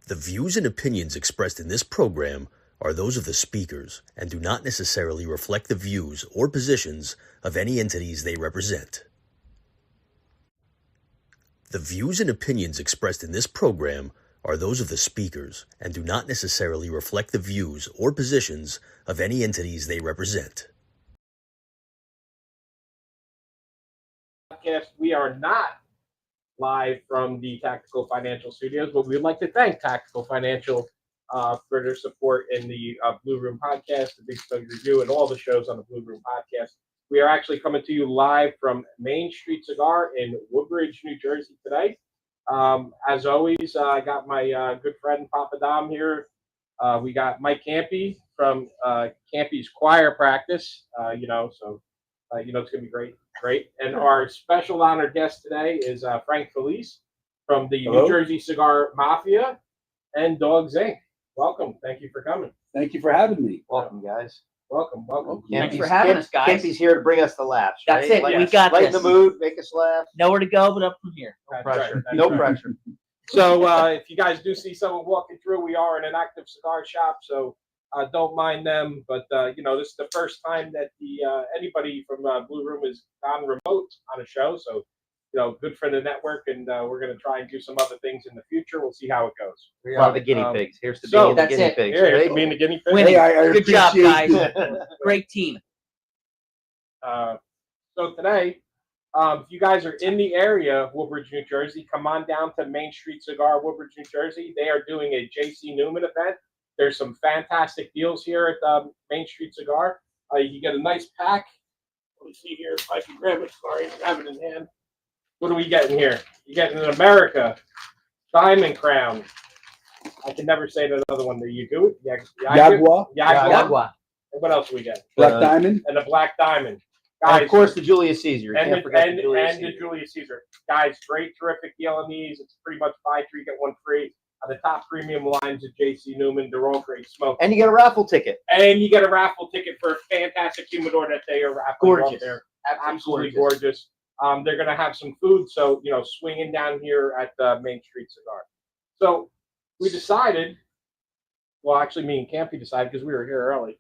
The views and opinions expressed in this program are those of the speakers and do not necessarily reflect the views or positions of any entities they represent. The views and opinions expressed in this program are those of the speakers and do not necessarily reflect the views or positions of any entities they represent. We are not live from the Tactical Financial Studios, but we'd like to thank Tactical Financial for their support in the Blue Room Podcast, the Big Stogie Review, and all the shows on the Blue Room Podcast. We are actually coming to you live from Mane Street Cigar in Woodbridge, New Jersey today. As always, I got my good friend Papa Dom here. We got Mike Campy from Campy's choir practice, so it's going to be great. And our special honored guest today is Frank Failace from the New Jersey Cigar Mafia and Dogs Inc. Welcome. Thank you for coming. Thank you for having me. Welcome, guys. Welcome. Thanks for having us, guys. Campy's here to bring us the laughs. That's right? it. We got lighten this. the mood, make us laugh. Nowhere to go but up from here. No That's pressure. right. No That's right. pressure. So if you guys do see someone walking through, we are in an active cigar shop, so don't mind them. But this is the first time that anybody from Blue Room has gone remote on a show. So good for the network, and we're going to try and do some other things in the future. We'll see how it goes. We are the guinea pigs. Here's to so being the that's guinea it. pigs. Here's Right? to being the guinea pig. Winning. Hey, I Good job, appreciate guys. it. Great team. So today, if you guys are in the area, Woodbridge, New Jersey, come on down to Mane Street Cigar, Woodbridge, New Jersey. They are doing a J.C. Newman event. There's some fantastic deals here at Mane Street Cigar. You get a nice pack. Let me see here if I can grab it. Sorry, I have it in hand. What are we getting here? You're getting an America Diamond Crown. I can never say that other one. There you go. Jaguar, Jaguar. And what else do we get? Black Diamond. And a Black Diamond. And Guys, of course, the Julius Caesar. You can't forget the Julius Caesar. the Julius Caesar. Guys, great, terrific deal on these. It's pretty much buy three, get one free. The top premium lines at J.C. Newman. They're all great smoke. And you get a raffle ticket. And you get a raffle ticket for a fantastic humidor that they are raffling off Gorgeous. there. Absolutely gorgeous. They're going to have some food, so, swinging down here at Mane Street Cigar. So we decided, well, actually me and Campy decided, because we were here early,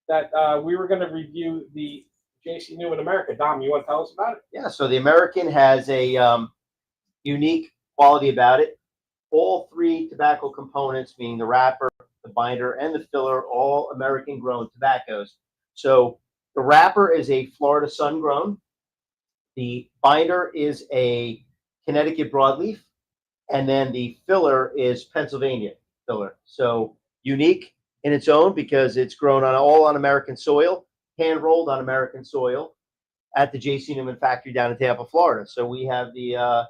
that we were going to review the J.C. Newman America. Dom, you want to tell us about it? Yeah, so the American has a unique quality about it. All three tobacco components, meaning the wrapper, the binder, and the filler, all American-grown tobaccos. So the wrapper is a Florida sun-grown. The binder is a Connecticut broadleaf. And then the filler is Pennsylvania filler. So unique in its own because it's grown all on American soil, hand-rolled on American soil at the J.C. Newman factory down in Tampa, Florida. So we have the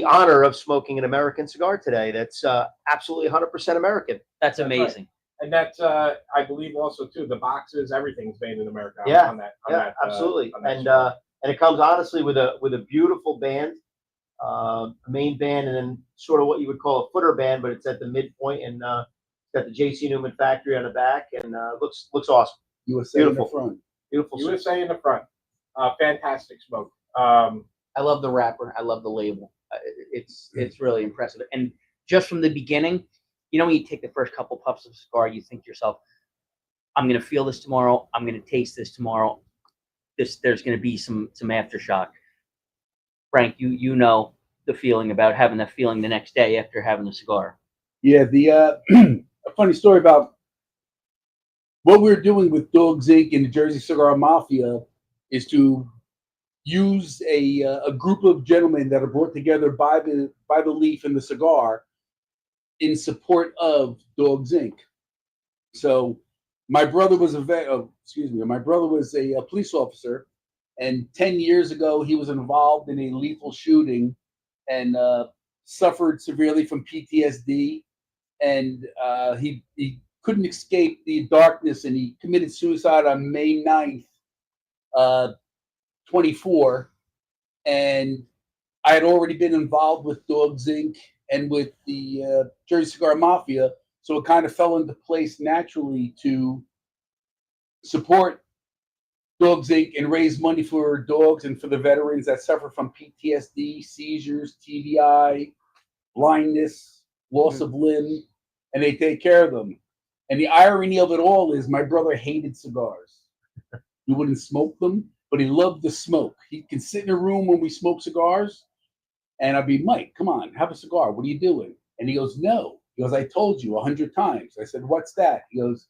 honor of smoking an American cigar today that's absolutely 100% American. That's That's amazing. And that's, I believe, also too, the boxes, everything's made in America. Yeah, on that, absolutely. on that And cigar. and it comes honestly with a beautiful band, a main band, and then sort of what you would call a footer band, but it's at the midpoint, and it's got the J.C. Newman factory on the back, and looks awesome. USA in the front. Beautiful. USA in the front. Fantastic smoke. I love the wrapper. I love the label. It's really impressive. And just from the beginning, when you take the first couple puffs of cigar, you think to yourself, I'm going to feel this tomorrow. I'm going to taste this tomorrow. There's going to be some aftershock. Frank, you know the feeling about having that feeling the next day after having the cigar. Yeah, a funny story about what we're doing with Dogs Inc. and the Jersey Cigar Mafia is to use a group of gentlemen that are brought together by the leaf and the cigar in support of Dogs Inc. So my brother was my brother was a police officer, and 10 years ago he was involved in a lethal shooting and suffered severely from PTSD, and he couldn't escape the darkness, and he committed suicide on May 9th, 24, and I had already been involved with Dogs Inc. and with the Jersey Cigar Mafia, so it kind of fell into place naturally to support Dogs Inc. and raise money for dogs and for the veterans that suffer from PTSD, seizures, TBI, blindness, loss of limb, and they take care of them. And the irony of it all is my brother hated cigars. He wouldn't smoke them, but he loved the smoke. He can sit in a room when we smoke cigars, and I'd be, Mike, come on, have a cigar. What are you doing? And he goes, no. He goes, I told you 100 times. I said, what's that? He goes,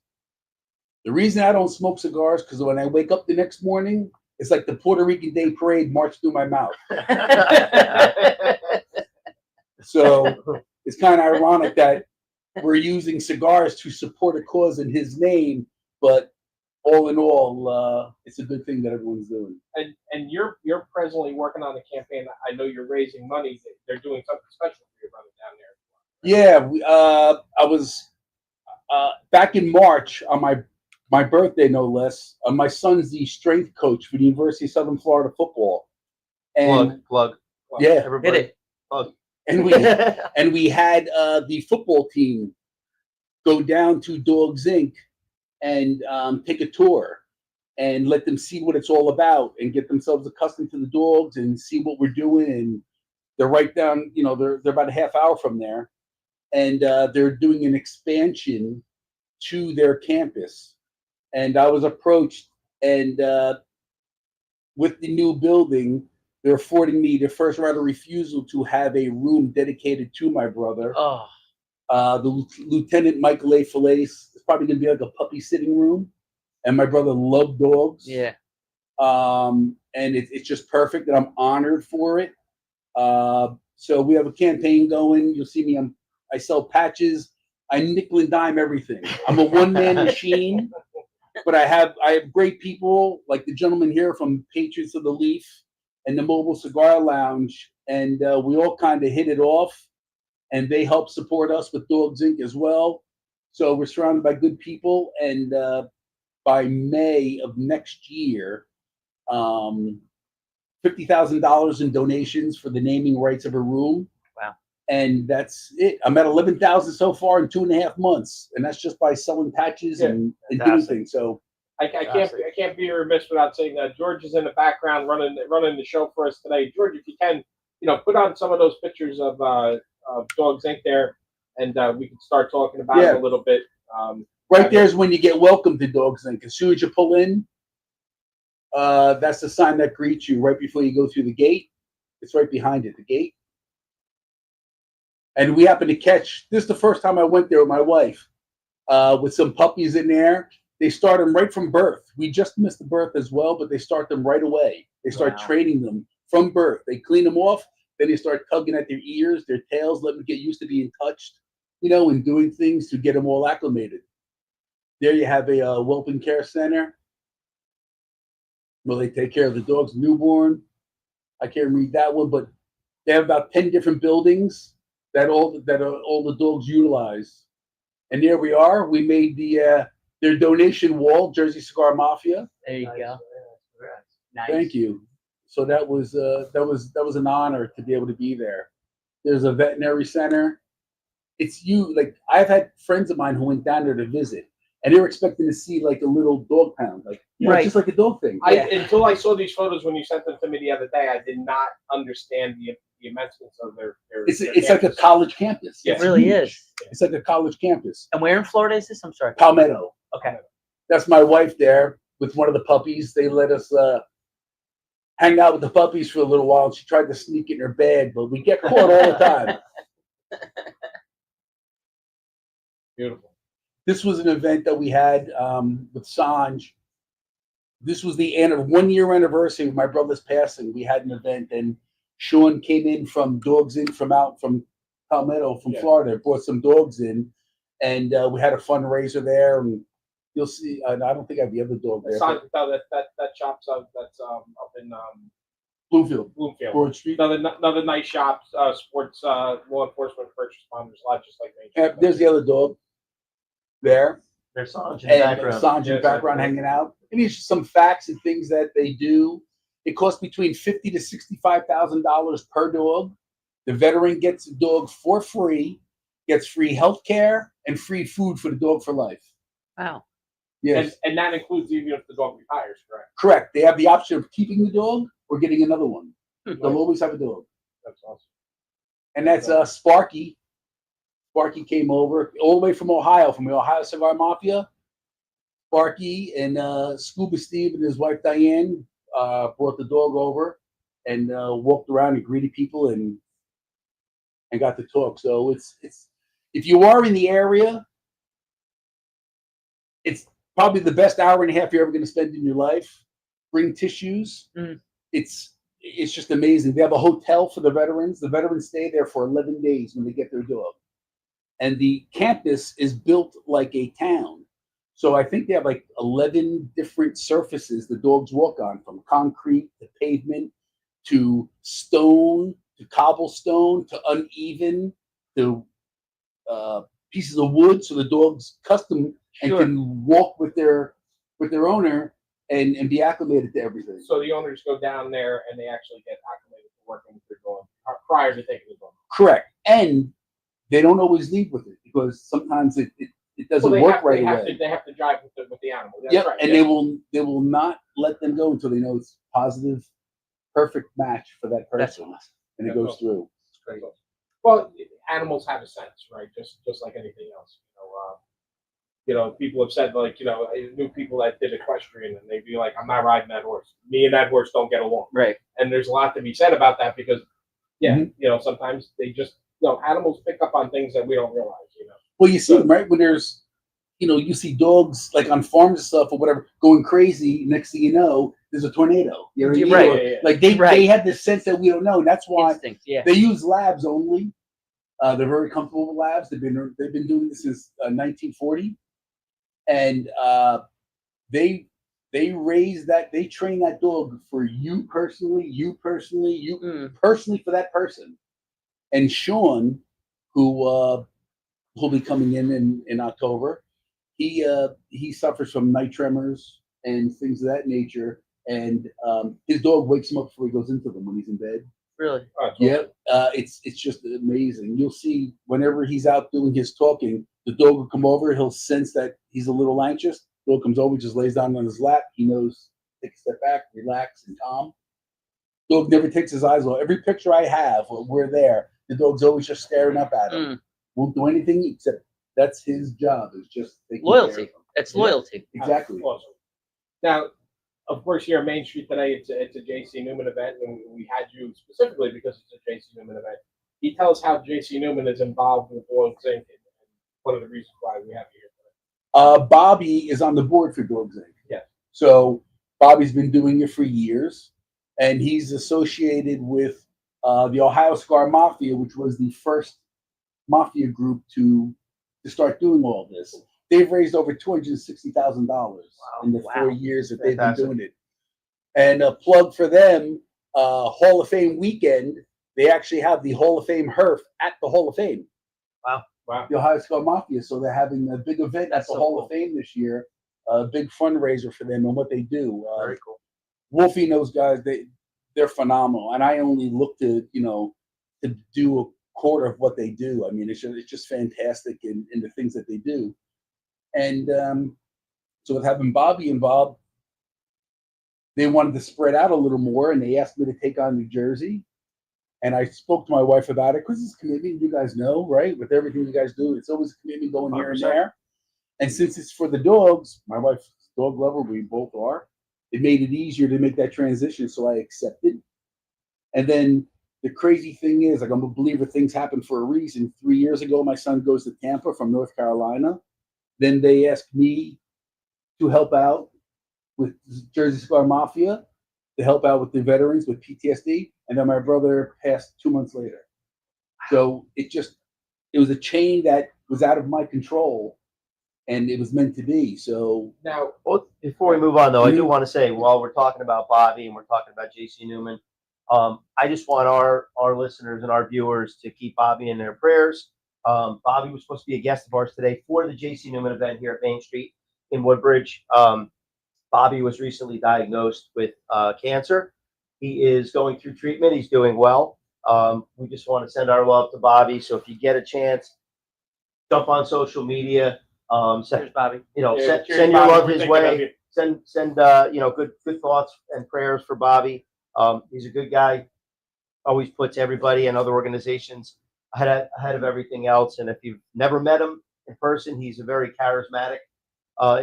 the reason I don't smoke cigars because when I wake up the next morning, it's like the Puerto Rican Day Parade marched through my mouth. So it's kind of ironic that we're using cigars to support a cause in his name, but all in all, it's a good thing that everyone's doing. And you're presently working on a campaign. I know you're raising money. They're doing something special for your brother down there. Yeah, I was back in March on my birthday, no less. My son's the strength coach for the University of Southern Florida football. And Plug. yeah, Everybody. Hit it. Plug. and we had the football team go down to Dogs Inc. and take a tour and let them see what it's all about and get themselves accustomed to the dogs and see what we're doing. And they're right down, they're about a half hour from there, and they're doing an expansion to their campus. And I was approached, and with the new building, they're affording me the first right of refusal to have a room dedicated to my brother. Oh, The Lieutenant Michael A. Failace is probably going to be like a puppy sitting room, and my brother loved dogs. yeah. And it's just perfect, and I'm honored for it. So we have a campaign going. You'll see me. I sell patches. I nickel and dime everything. I'm a one-man machine, but I have great people like the gentleman here from Patriots of the Leaf and the Mobile Cigar Lounge, and we all kind of hit it off. And they help support us with Dogs Inc. as well. So we're surrounded by good people. And by May of next year, $50,000 in donations for the naming rights of a room. Wow. And that's it. I'm at 11,000 so far in 2.5 months. And that's just by selling patches and doing things. So I can't be remiss without saying that George is in the background running the show for us today. George, if you can, put on some of those pictures of Dogs Inc. there, and we can start talking about it a little bit. Right there's when you get welcome to Dogs Inc. As soon as you pull in, that's the sign that greets you right before you go through the gate. It's right behind it, the gate. And we happen to catch, this is the first time I went there with my wife, with some puppies in there. They start them right from birth. We just missed the birth as well, but they start them right away. They start training them from birth. They clean them off. Then they start tugging at their ears, their tails, let them get used to being touched, and doing things to get them all acclimated. There you have a whelping care center where they take care of the dogs, newborn. I can't read that one, but they have about 10 different buildings that all the dogs utilize. And there we are. We made their donation wall, Jersey Cigar Mafia. There you go. Nice. Thank you. So that was an honor to be able to be there. There's a veterinary center. It's like I've had friends of mine who went down there to visit, and they were expecting to see like a little dog pound, like just like a dog thing. Until I saw these photos when you sent them to me the other day, I did not understand the immenseness of their It's like a college campus. It really is. It's like a college campus. And where in Florida is this? I'm sorry. Palmetto. Okay. That's my wife there with one of the puppies. They let us hang out with the puppies for a little while. She tried to sneak in her bag, but we get caught all the time. Beautiful. This was an event that we had with Sanj. This was the 1 year anniversary of my brother's passing. We had an event, and Sean came in from Dogs In from Palmetto, from Florida, brought some dogs in, and we had a fundraiser there. And you'll see. I don't think I have the other dog there. That shop's up in Bloomfield. Broad Street. Another nice shop. Sports law enforcement, first responders, a lot just like me. There's the other dog there. There's Sanj in the background. Sanj in the background hanging out. And these are some facts and things that they do. It costs between $50,000 to $65,000 per dog. The veteran gets a dog for free, gets free health care, and free food for the dog for life. Wow. Yes. And that includes even if the dog retires, correct? Correct. They have the option of keeping the dog or getting another one. They'll always have a dog. That's awesome. And that's Sparky. Sparky came over all the way from Ohio, from the Ohio Cigar Mafia. Sparky and Scuba Steve and his wife Diane brought the dog over and walked around and greeted people and got to talk. So it's if you are in the area, it's probably the best hour and a half you're ever going to spend in your life. Bring tissues. It's just amazing. They have a hotel for the veterans. The veterans stay there for 11 days when they get their dog. And the campus is built like a town. So I think they have like 11 different surfaces the dogs walk on, from concrete to pavement to stone to cobblestone to uneven to pieces of wood. So the dogs custom and can walk with their owner and be acclimated to everything. So the owners go down there and they actually get acclimated to working with their dog prior to taking the dog. Correct. And they don't always leave with it because sometimes it doesn't work right away. They have to drive with the animal. That's Yep. right. And they will not let them go until they know it's positive, perfect match for that person. That's awesome. And it goes through. It's great. Well, animals have a sense, right? Just like anything else. People have said, like, I knew people that did equestrian and they'd be like, I'm not riding that horse. Me and that horse don't get along. Right. And there's a lot to be said about that because, sometimes they just, animals pick up on things that we don't realize, Well, you see them, right? When there's, you see dogs like on farms and stuff or whatever going crazy. Next thing you know, there's a tornado. Right. Yeah. Like they have this sense that we don't know. And that's why Instinct, yeah. they use labs only. They're very comfortable with labs. They've been doing this since 1940. And they raise that, they train that dog for you personally personally for that person. And Sean, who will be coming in October, he suffers from night tremors and things of that nature. And his dog wakes him up before he goes into them when he's in bed. Really? Yeah, it's just amazing. You'll see whenever he's out doing his talking, the dog will come over. He'll sense that he's a little anxious. The dog comes over, just lays down on his lap. He knows, take a step back, relax, and calm. Dog never takes his eyes off. Every picture I have, we're there. The dog's always just staring up at him. Won't do anything except that's his job. Is just taking Loyalty. care of him. It's loyalty. Exactly. Awesome. Now, of course, here on Main Street today, it's a J.C. Newman event, and we had you specifically because it's a J.C. Newman event. Can you tell us how J.C. Newman is involved with Dogs Inc. and one of the reasons why we have you here today? Bobby is on the board for Dogs Inc. Yeah. So Bobby's been doing it for years, and he's associated with the Ohio Cigar Mafia, which was the first mafia group to start doing all this. They've raised over $260,000 in the 4 years that they've been doing it. And a plug for them, Hall of Fame weekend, they actually have the Hall of Fame HERF at the Hall of Fame. Wow. The Ohio Cigar Mafia. So they're having a big event at the Hall of Fame this year, a big fundraiser for them and what they do. Very cool. Wolfie and those guys, they're phenomenal. And I only look to do a quarter of what they do. I mean, it's just fantastic in the things that they do. And so with having Bobby involved, they wanted to spread out a little more, and they asked me to take on New Jersey. And I spoke to my wife about it because it's a commitment, you guys know, right? With everything you guys do, it's always a commitment going 100%. Here and there. And since it's for the dogs, my wife's a dog lover, we both are, it made it easier to make that transition, so I accepted. And then the crazy thing is, like, I'm a believer things happen for a reason. 3 years ago, my son goes to Tampa from North Carolina. Then they asked me to help out with Jersey Cigar Mafia, to help out with the veterans with PTSD. And then my brother passed 2 months later. So it was a chain that was out of my control, and it was meant to be. So now, before we move on, though, I do want to say, while we're talking about Bobby and we're talking about J.C. Newman, I just want our listeners and our viewers to keep Bobby in their prayers. Bobby was supposed to be a guest of ours today for the J.C. Newman event here at Main Street in Woodbridge. Bobby was recently diagnosed with cancer. He is going through treatment. He's doing well. We just want to send our love to Bobby. So if you get a chance, jump on social media. Cheers, Bobby. Send your love his way. Send good thoughts and prayers for Bobby. He's a good guy. Always puts everybody and other organizations ahead of everything else. And if you've never met him in person, he's a very charismatic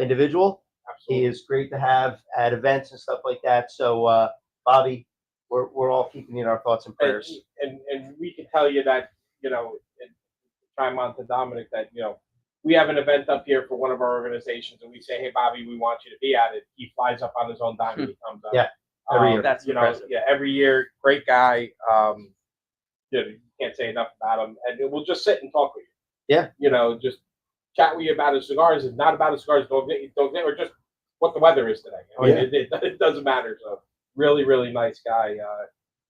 individual. Absolutely. He is great to have at events and stuff like that. So, Bobby, we're all keeping you in our thoughts and prayers. And we can tell you that, you know, chime on to Dominic that, you know, we have an event up here for one of our organizations and we say, hey, Bobby, we want you to be at it. He flies up on his own dime and he comes up. Yeah, every year. That's impressive. Every year. Great guy. You know, you can't say enough about him. And we'll just sit and talk with you. Yeah. You know, just chat with you about his cigars. If not about his cigars, don't get, or just what the weather is today. I mean, it doesn't matter. So really, really nice guy.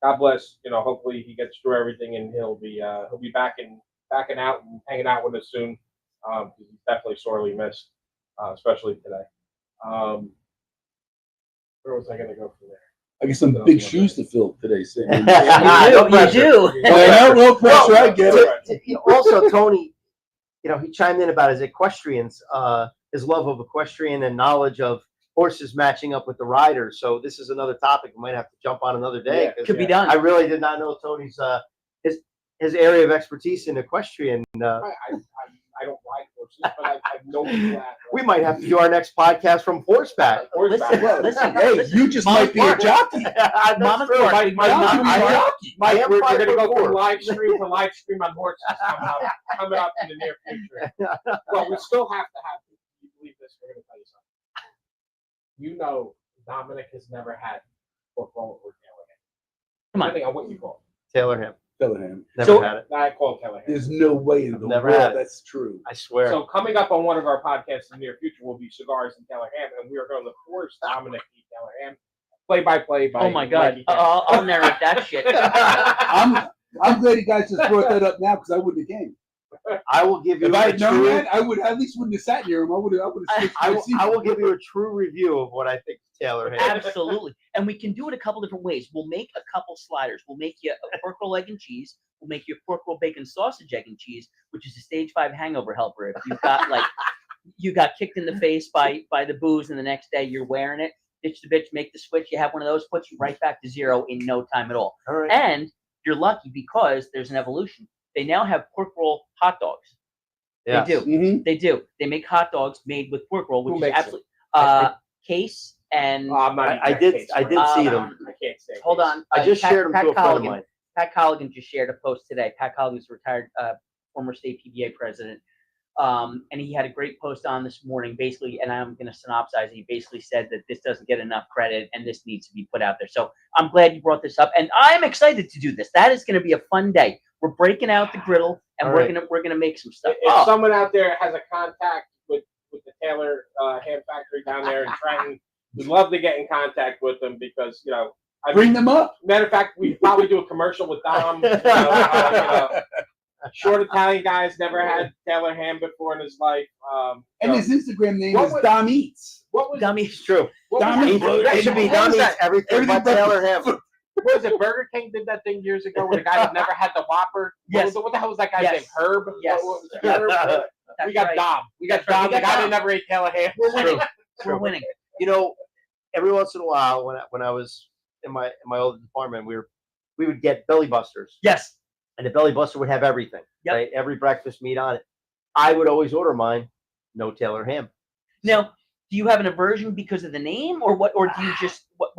God bless. You know, hopefully he gets through everything and he'll be backing out and hanging out with us soon. He's definitely sorely missed, especially today. Where was I going to go from there? I guess some big shoes to fill today, Sam. You do. No pressure. I get it. Also, Tony, you know, he chimed in about his equestrians, his love of equestrian and knowledge of horses matching up with the riders. So this is another topic we might have to jump on another day. Yeah, Could be done. I really did not know Tony's his area of expertise in equestrian. I don't like horses, but I know that. We might have to do our next podcast from horseback. Listen, Hey, you just might be a jockey. That's Mama's true. Park. I'm a jockey. Mike, we're going to go 5'4". from live stream to live stream on horses coming up in the near future. But we still have to have, you believe this, we're going to tell you something. You know, Dominic has never had football or Callahan. Come on. Depending on what you call Taylor him. Callahan. Never had it. it. I call Callahan. There's no way in the Never world had it. that's true. I swear. So coming up on one of our podcasts in the near future will be Cigars and Callahan, and we are going to force Dominic E. Callahan play-by-play by Oh my God. Mikey I'll narrate that shit. I'm glad you guys just brought that up now because I wouldn't have came. I will give you If I a had known true. that, I would at least wouldn't have sat near him. I would have. I will give you a true review of what I think Taylor had. Absolutely. And we can do it a couple different ways. We'll make a couple sliders. We'll make you a pork roll, egg, and cheese. We'll make you a pork roll, bacon, sausage, egg, and cheese, which is a stage 5 hangover helper. If you've got you got kicked in the face by the booze and the next day you're wearing it, ditch the bitch, make the switch. You have one of those, puts you right back to zero in no time at all. All right. And you're lucky because there's an evolution. They now have pork roll hot dogs. Yes. They do. Mm-hmm. They do. They make hot dogs made with pork roll, Who which is makes absolutely Case and I'm not I did see them. I can't say. hold on. I just shared them to a friend of mine. Pat Colligan just shared a post today. Pat Colligan is a retired former state PBA president. And he had a great post on this morning, basically, and I'm going to synopsize it. He basically said that this doesn't get enough credit and this needs to be put out there. So I'm glad you brought this up, and I'm excited to do this. That is going to be a fun day. We're breaking out the griddle, and All we're right. gonna make some stuff. If someone out there has a contact with the Taylor Ham Factory down there in Trenton, we'd love to get in contact with them because, you know, Bring them up. matter of fact, we probably do a commercial with Dom. Short Italian guy's never had Taylor Ham before in his life. And his Instagram name What is was- Dom Eats. What was Dummy. It's true. what Dom was Eats. that? It should be What done was that? everything but Taylor Ham. What was it? Burger King did that thing years ago where the guy had never had the Whopper. Yes. What the hell was that guy's Yes. name? Herb. Yes. What was it? Herb? That's We got right. Dom. We got That's right. Dom. We The got guy Dom. that never ate Taylor Ham. We're winning. True. We're winning. You know, every once in a while, when I was in my old department, we would get belly busters, Yes. and the belly buster would have everything. Yep. Right, every breakfast meat on it. I would always order mine, no Taylor Ham. Now, do you have an aversion because of the name, or what? Or do you just what?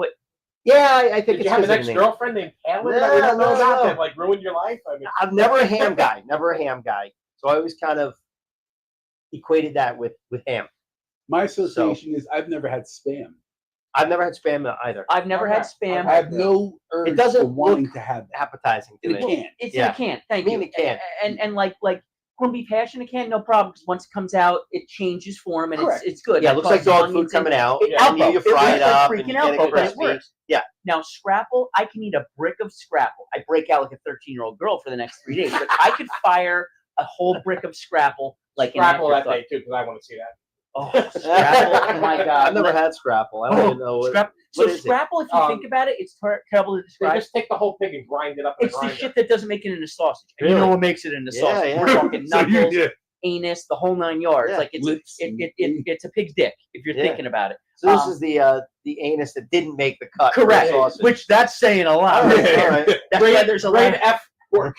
Yeah, I think Did it's you have an 'cause of the name. ex-girlfriend named Taylor that we don't know No, about no. that like ruined your life? I mean, I'm never a ham guy. Never a ham guy. So I always kind of equated that with ham. My association is I've never had Spam. I've never had spam either. I've never had Okay. spam. I have no urge It doesn't for wanting look to have that. Appetizing to In a me. can. It's Yeah. in a can. Thank Me you. in a can. And like corned beef hash in a can, no problem. Because once it comes out, it changes form and Correct. it's good. Yeah, it That looks like causes dog onions food coming and- out. Yeah. And you It fry looks it like up freaking and you get Alpo, it but it crispy. works. Yeah. Now scrapple, I can eat a brick of scrapple. I break out like a 13-year-old girl for the next 3 days, but I could fire a whole brick of scrapple like an Scrapple that afterthought. day too because I want to see that. Oh, scrapple! Oh my God! I've never had scrapple. I don't even know what. So what is it? scrapple, if you think about it, it's terrible to They describe. just take the whole pig and grind it up. In It's a the grinder. shit that doesn't make it into sausage. And you Really? know what makes it into Yeah, sausage? yeah. We're talking So you knuckles, did. anus, the whole 9 yards. Yeah. Like Lips it's a pig's dick if you're Yeah. thinking about it. So this is the anus that didn't make the cut. for the Correct. sausage. Which that's saying a lot. All Right right, there. all right. That's why there's a Grade lot. F pork.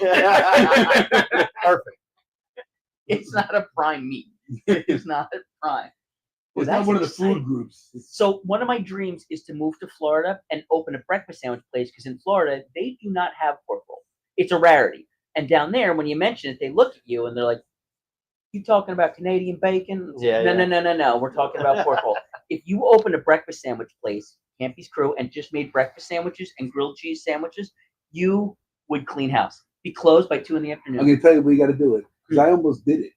Perfect. It's not a prime meat. It's not a prime. Well, It's not that's one of the exciting. food groups. So one of my dreams is to move to Florida and open a breakfast sandwich place because in Florida they do not have pork roll. It's a rarity. And down there, when you mention it, they look at you and they're like, "You talking about Canadian bacon?" Yeah, No, yeah. no. We're talking about pork roll. If you open a breakfast sandwich place, Campy's Crew, and just made breakfast sandwiches and grilled cheese sandwiches, you would clean house. Be closed by 2 in the afternoon. I'm gonna tell you we got to do it because I almost did it.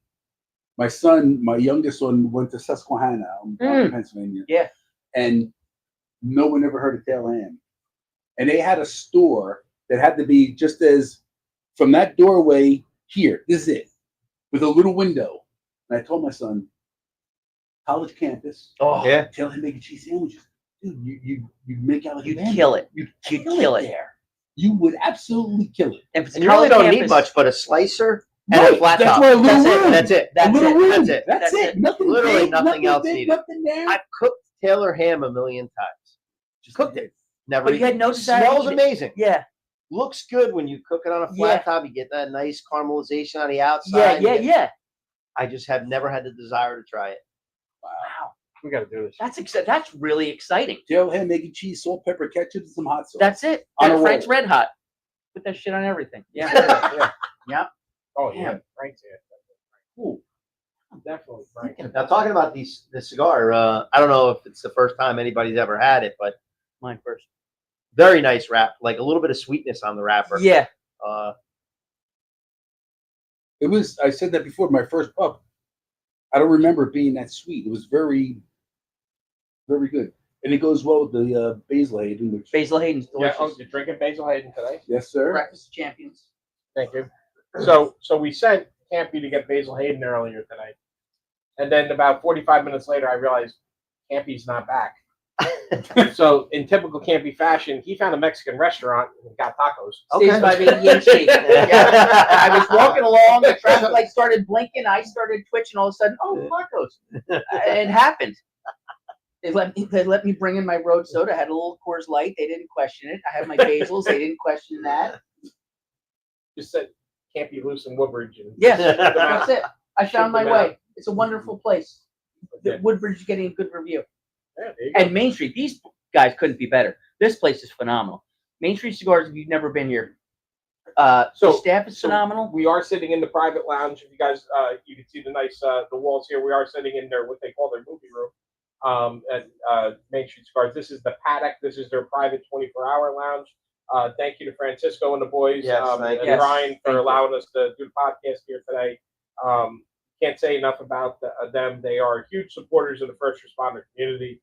My youngest son, went to Susquehanna, in Pennsylvania. Yeah. And no one ever heard of Tail Ham. And they had a store that had to be just as from that doorway here. This is it, with a little window. And I told my son, college campus. Oh, Yeah. Tail Ham mac and cheese sandwiches, dude. You make out like you'd a bandit. kill it. You'd You'd kill kill it it. there. You would absolutely kill it. If it's And you really college don't need campus, much but a slicer and Right, a flat that's top. why a little That's it. room. That's it. A That's little it. room. That's it. That's That's it. it. Nothing Literally big, nothing else big, needed. Nothing there. I've cooked Taylor ham a million times. Just Cooked it. Never. But you had no desire to Smells eat it. amazing. Yeah. Looks good when you cook it on a flat Yeah. top. You get that nice caramelization on the outside. Yeah. I just have never had the desire to try it. Wow. We got to do this. That's really exciting. Tail ham, mac and cheese, salt, pepper, ketchup, and some hot sauce. That's it. On a And Frank's roll. Red Hot. Put that shit on everything. Yeah. Yeah. Yeah. Oh yeah, Damn. Frank's here. Ooh. Definitely Frank. Now talking about this cigar, I don't know if it's the first time anybody's ever had it, but Mine first. very nice wrap, like a little bit of sweetness on the wrapper. Yeah. It was. I said that before. My first puff. I don't remember it being that sweet. It was very, very good, and it goes well with the basil Hayden. Which, Basil Hayden's Yeah. delicious. Oh, you're drinking Basil Hayden today. yes, sir. Breakfast of Champions. Thank you. So we sent Campy to get Basil Hayden earlier tonight, and then about 45 minutes later, I realized Campy's not back. So in typical Campy fashion, he found a Mexican restaurant and got tacos. Stays by me, Yen Street. Yeah. I was walking along, the traffic light started blinking, I started twitching, all of a sudden, oh, tacos. It happened. They let me bring in my road soda. I had a little Coors Light. They didn't question it. I had my basils. They didn't question that. Just said Campy loose in Woodbridge. And Yeah, that's it. I found my Ship them out. way. It's a wonderful place. The Yeah. Woodbridge is getting a good review. Yeah, there you go. And Main Street, these guys couldn't be better. This place is phenomenal. Main Street Cigars, if you've never been here, the staff is phenomenal. We are sitting in the private lounge. If you guys, you can see the nice the walls here. We are sitting in their what they call their movie room at Main Street Cigars. This is the paddock. This is their private 24-hour lounge. Thank you to Francisco and the boys, Yes, thank and you. Brian for Thank you. allowing us to do the podcast here today. Can't say enough about them. They are huge supporters of the first responder community.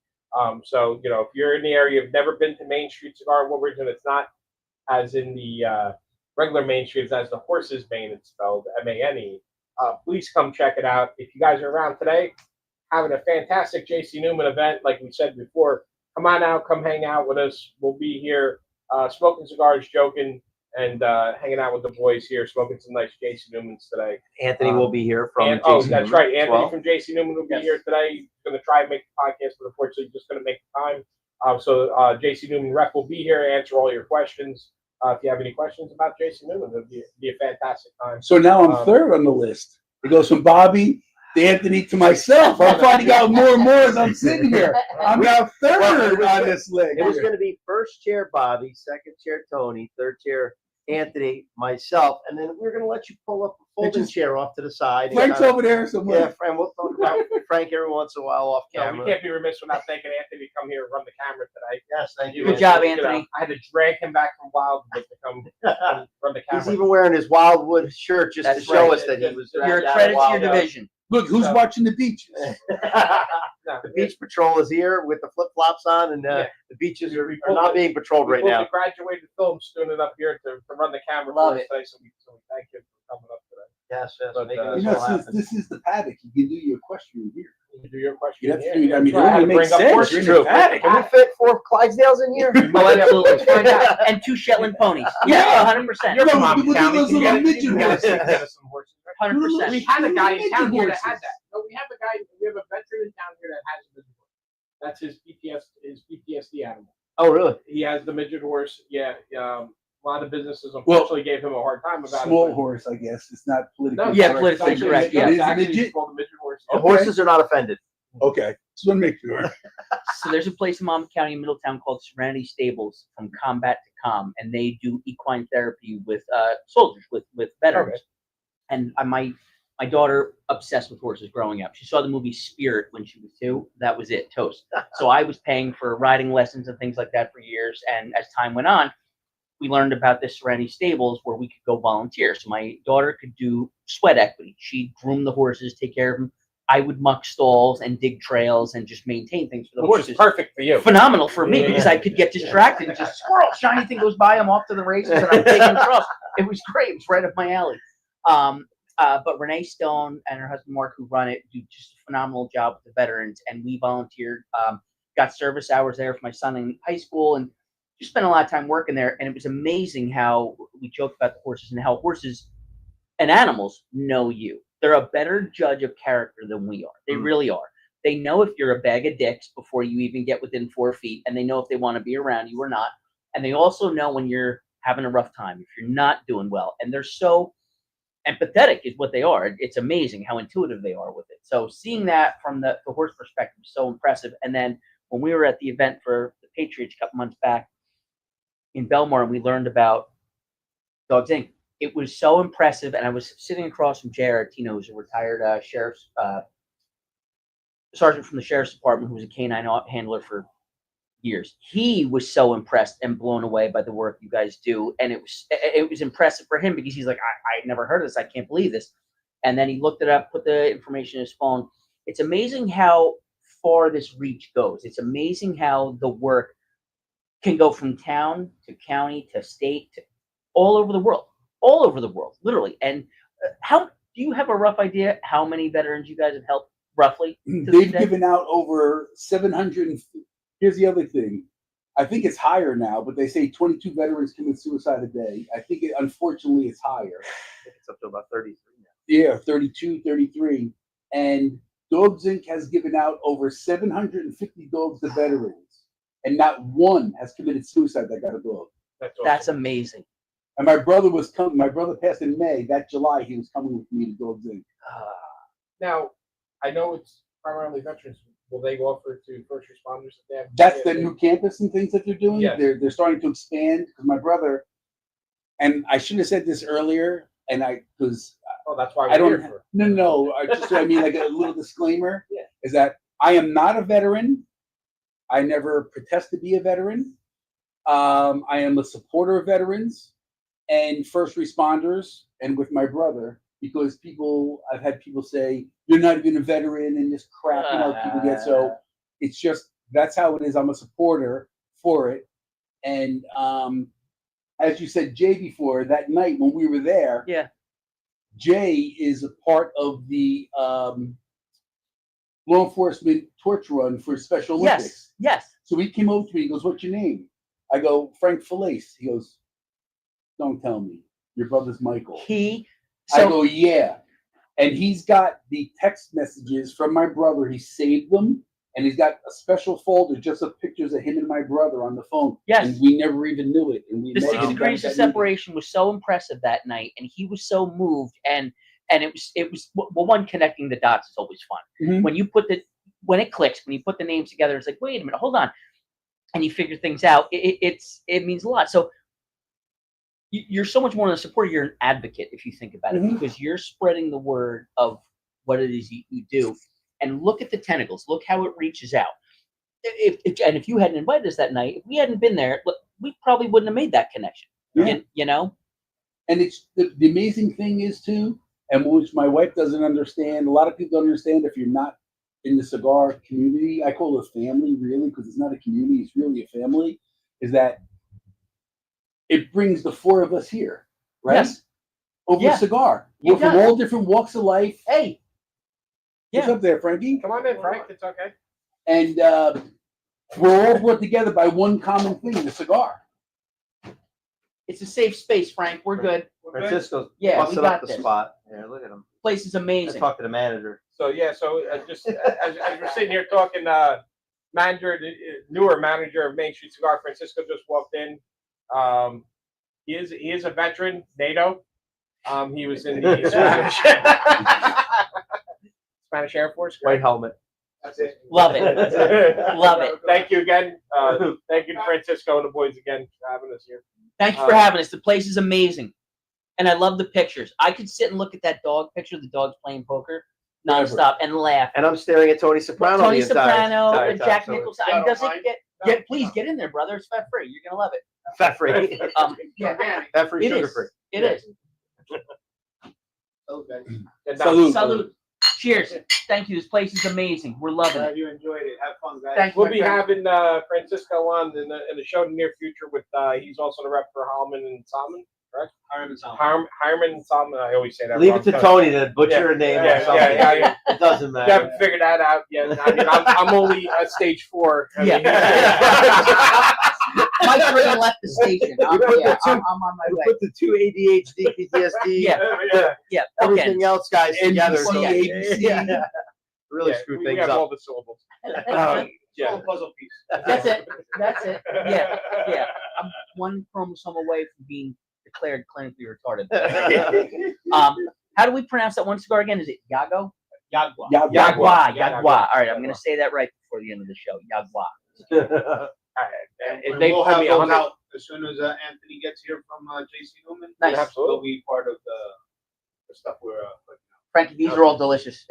So if you're in the area, you've never been to Main Street Cigar in Woodbridge, and it's not as in the regular Main Street, it's as the horse's mane, it's spelled M-A-N-E. Please come check it out. If you guys are around today, having a fantastic JC Newman event, like we said before, come on out, come hang out with us. We'll be here smoking cigars, joking, and hanging out with the boys here, smoking some nice JC Newmans today. Anthony will be here from. And, JC that's Newman right. as Anthony well. from JC Newman will be Yes. here today. He's going to try and make the podcast, but unfortunately, just going to make the time. So JC Newman rep will be here, answer all your questions. If you have any questions about JC Newman, it'll be a fantastic time. So now I'm third on the list. It goes from Bobby to Anthony to myself. I'm finding out more and more as I'm sitting here. I'm now third on this list. It was going to be first chair Bobby, second chair Tony, third chair Anthony, myself, and then we're going to let you pull up a folding chair off to the side. and Frank's kinda- over there somewhere. Yeah, Frank. We'll talk about Frank every once in a while off Yeah, camera. we can't be remiss without thanking Anthony to come here and run the camera today. Yes, thank you. Good job, You know, Anthony. I had to drag him back from Wildwood to come run the camera. He's even wearing his Wildwood shirt just That's to show right. us that he was. You're a dragged out of credit to your Wildwood. division. Look, who's So- watching the beaches? No, The beach patrol is here with the flip flops on, and Yeah. the beaches We are pulled not the- being patrolled we right pulled now. the graduated film student up here to run the camera Love for us it. today, so we thank you for coming up today. Yes, yes, But, making you this You know, all since happen. this is the paddock, you can do your question here. You can do your question. You have to here. do it. I mean, it That's right. I had only to makes bring up sense. horse You're in troop. the paddock. Can we fit 4 Clydesdales in here? Oh, absolutely. Let's find out. And 2 Shetland ponies. Yeah. Yeah, 100%. You're from No, Mom we do County. those You little gotta- midget you gotta horses. get us some horses. 100%. We had a guy in town here that Horses. had that. No, we have a guy. We have a veteran in town here that has a midget horse. That's his PTSD animal. Oh, really? He has the midget horse. Yeah. a lot of businesses unfortunately gave him a hard time about Small it. horse, I guess. It's not politically Yeah, correct. politically It's actually- correct, yeah. It It's is actually legit. called the midget horse. The Okay. horses are not offended. Okay, just want to make sure. So there's a place in Monmouth County in Middletown called Serenity Stables, From Combat to Calm, and they do equine therapy with soldiers, with veterans. Okay. And my daughter obsessed with horses growing up. She saw the movie Spirit when she was 2. That was it, toast. So I was paying for riding lessons and things like that for years. And as time went on, we learned about this Serenity Stables where we could go volunteer. So my daughter could do sweat equity. She'd groom the horses, take care of them. I would muck stalls and dig trails and just maintain things for the Which horses. is perfect for you. Phenomenal for me Yeah. because I could get distracted and just squirrel, shiny thing goes by, I'm off to the races and I'm taking across. It was great. It was right up my alley. But Renee Stone and her husband Mark, who run it, do just a phenomenal job with the veterans. And we volunteered, got service hours there for my son in high school, and just spent a lot of time working there. And it was amazing how we joked about the horses and how horses and animals know you. They're a better judge of character than we are. They really are. They know if you're a bag of dicks before you even get within 4 feet, and they know if they want to be around you or not. And they also know when you're having a rough time, if you're not doing well. And they're so empathetic is what they are. It's amazing how intuitive they are with it. So seeing that from the horse perspective is so impressive. And then when we were at the event for the Patriots a couple months back in Belmar, and we learned about Dogs Inc., it was so impressive. And I was sitting across from J.R. Tino, who's a retired sheriff's sergeant from the sheriff's department, who was a canine handler for years. He was so impressed and blown away by the work you guys do, and it was impressive for him because he's like, I never heard of this. I can't believe this. And then he looked it up, put the information in his phone. It's amazing how far this reach goes. It's amazing how the work can go from town to county to state to all over the world, literally. And how do you have a rough idea how many veterans you guys have helped roughly? They've given out over 700. Here's the other thing. I think it's higher now, but they say 22 veterans commit suicide a day. I think unfortunately it's higher. I think it's up to about 33 now. Yeah, 32, 33. And Dogs Inc. has given out over 750 dogs to veterans. And not one has committed suicide that got a dog. That's awesome. That's amazing. And my brother was coming. My brother passed in May. That July, he was coming with me to Dogs Inc. Now, I know it's primarily veterans. Will they offer to first responders if they have? That's the new campus and things that they're doing. Yes. They're starting to expand because my brother, and I shouldn't have said this earlier, and because Oh, that's why I we're don't. here for. No. Just so I mean, like a little disclaimer Yeah. is that I am not a veteran. I never protest to be a veteran. I am a supporter of veterans and first responders, and with my brother, because I've had people say you're not even a veteran and this crap, people get. So it's just that's how it is. I'm a supporter for it, and as you said, Jay, before that night when we were there, Yeah. Jay is a part of the law enforcement torch run for Special Olympics. Yes. So he came over to me. He goes, "What's your name?" I go, "Frank Failace." He goes, "Don't tell me. Your brother's Michael." I go, "Yeah." And he's got the text messages from my brother. He saved them, and he's got a special folder just of pictures of him and my brother on the phone. Yes. And we never even knew it. And we The met 6 him degrees at of that meeting. separation was so impressive that night, and he was so moved, and it was well, one, connecting the dots is always fun. Mhm. When it clicks, when you put the names together, it's like, wait a minute, hold on, and you figure things out. It means a lot. So you're so much more than a supporter. You're an advocate if you think about it, Mhm. because you're spreading the word of what it is you do. And look at the tentacles. Look how it reaches out. If you hadn't invited us that night, if we hadn't been there, we probably wouldn't have made that connection. Yeah. You know? And it's the amazing thing is too, and which my wife doesn't understand. A lot of people don't understand if you're not in the cigar community. I call it a family, really, because it's not a community; it's really a family. Is that it brings the 4 of us here, right? Yes. Over Yeah. a cigar. You We're from got it. all different walks of life. Hey. What's Yeah. up there, Frankie? Come on in, Frank. It's okay. And we're all brought together by one common thing: the cigar. It's a safe space, Frank. We're good. We're good? Francisco's Yeah, we busted got up the this. spot. Yeah, look at him. Place is Let's amazing. talk to the manager. So just as we're sitting here talking, newer manager of Main Street Cigar, Francisco just walked in. He is a veteran, NATO. He was in the Spanish Air Force. White helmet. That's it. Love it. Love it. Thank you again. Thank you to Francisco and the boys again for having us here. Thank you for having us. The place is amazing. And I love the pictures. I could sit and look at that dog picture, the dog's playing poker, nonstop, and laugh. And I'm staring at Tony Soprano. Tony the entire Soprano time, and Jack so Nicholson. I don't Does it mind. please get in there, brother. It's fat free. You're gonna love it. Fat free. Yeah, Fat free, it sugar is. free. It is. Okay. Salute. Salute. Cheers. Thank you. This place is amazing. We're loving Glad it. you enjoyed it. Have fun, guys. Thank you. We'll my be friend. having Francisco on in the show in the near future with he's also the rep for Hallman and Salmon, correct? Harm and Salmon. Harman and Salmon. I always say that. Leave wrong. it to Tony to butcher a name Yeah, or something. yeah. It doesn't You matter. haven't figured that out yet. I mean, I'm only at stage 4. I mean, Mike already left the station. I'm on my We way. put the 2 ADHD, PTSD, Yeah. everything else, guys, together. NBC, So, ABC. yeah. Really Yeah, screw we things have all up. the syllables. Yeah. Puzzle piece. That's it. That's it. Yeah. I'm one chromosome away from being declared clinically retarded. How do we pronounce that one cigar again? Is it Yago? Yagua. Yagua. Yagua. All right, I'm going to say that right before the end of the show. Yagua. And We'll have me those 100 out as soon as Anthony gets here from JC Newman. Nice. They'll be part of the stuff we're putting Frankie, these are all delicious.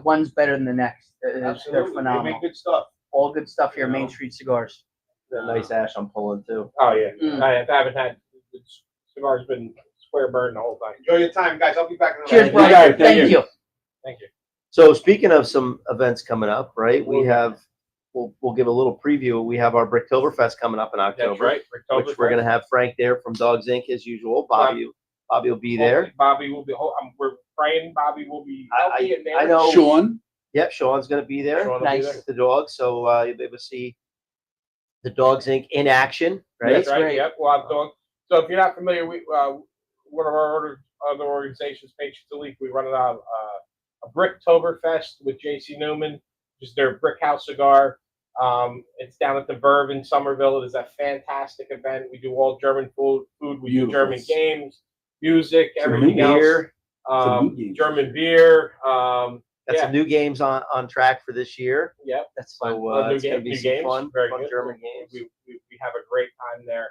One's better than the next. out. They're Absolutely. They phenomenal. make good stuff. All good stuff here. You know. Main Street Cigars. That nice ash I'm pulling too. Oh yeah, Mm. I haven't had the cigar's been square burn the whole time. Enjoy your time, guys. I'll be back in a Cheers, little brother. bit. Thank Thank you. you. Thank you. So speaking of some events coming up, right? We have we'll give a little preview. We have our Bricktoberfest coming up in That's October, right. which we're gonna have Frank there from Dogs Inc. as usual. Bobby will be there. Bobby will be. We're praying. Bobby will be healthy and there. I know. Sean. Yep, Sean's gonna be there. Sean will be Nice. there. With the dogs, so you'll be able to see the Dogs Inc. in action, right? That's right. Great. Yep. We'll have dogs. So if you're not familiar, we one of our other organizations, Patience Elite, we run a Bricktoberfest with JC Newman, which is their brick house cigar. It's down at the Verve in Somerville. It is a fantastic event. We do all German food. We do Beautiful. German games, music, Some everything new else. Beer. Some new games. German beer. Got Yeah. some new games on track for this year. Yep. That's fun. So it's gonna be new some games. fun Very fun good. German games. We have a great time there.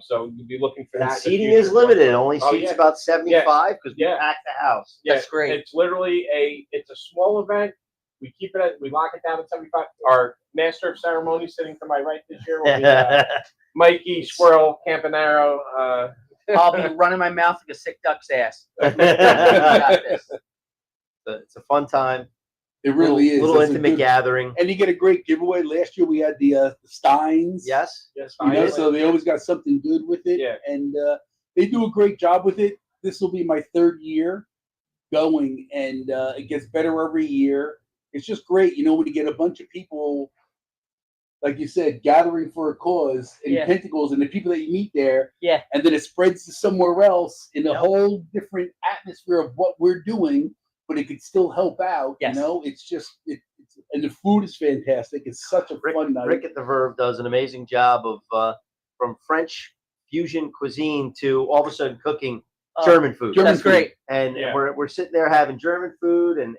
So you'll be looking for And that. in the seating future. is limited. It only Oh, seats yeah. about 75 because we Yeah. packed the house. Yeah, That's great. It's literally it's a small event. We keep it we lock it down at 75. Our master of ceremonies sitting to my right this year will be Mikey Squirrel Campanaro. I'll be running my mouth like a sick duck's ass. Got this. It's a fun time. It really is. Little That's a intimate good- gathering. And you get a great giveaway. Last year we had the Steins. Yes. Yes, You know, finally. so they always got something good with it. Yeah. And they do a great job with it. This will be my 3rd year going, and it gets better every year. It's just great, you know, when you get a bunch of people, like you said, gathering for a cause in Yeah. Pentacles, and the people that you meet there, Yeah. and then it spreads to somewhere else in a Yep. whole different atmosphere of what we're doing, but it could still help out. Yes. You know, it's just and the food is fantastic. It's such a fun night. Rick at the Verve does an amazing job of from French fusion cuisine to all of a sudden cooking German food. German That's great. And Yeah. we're sitting there having German food and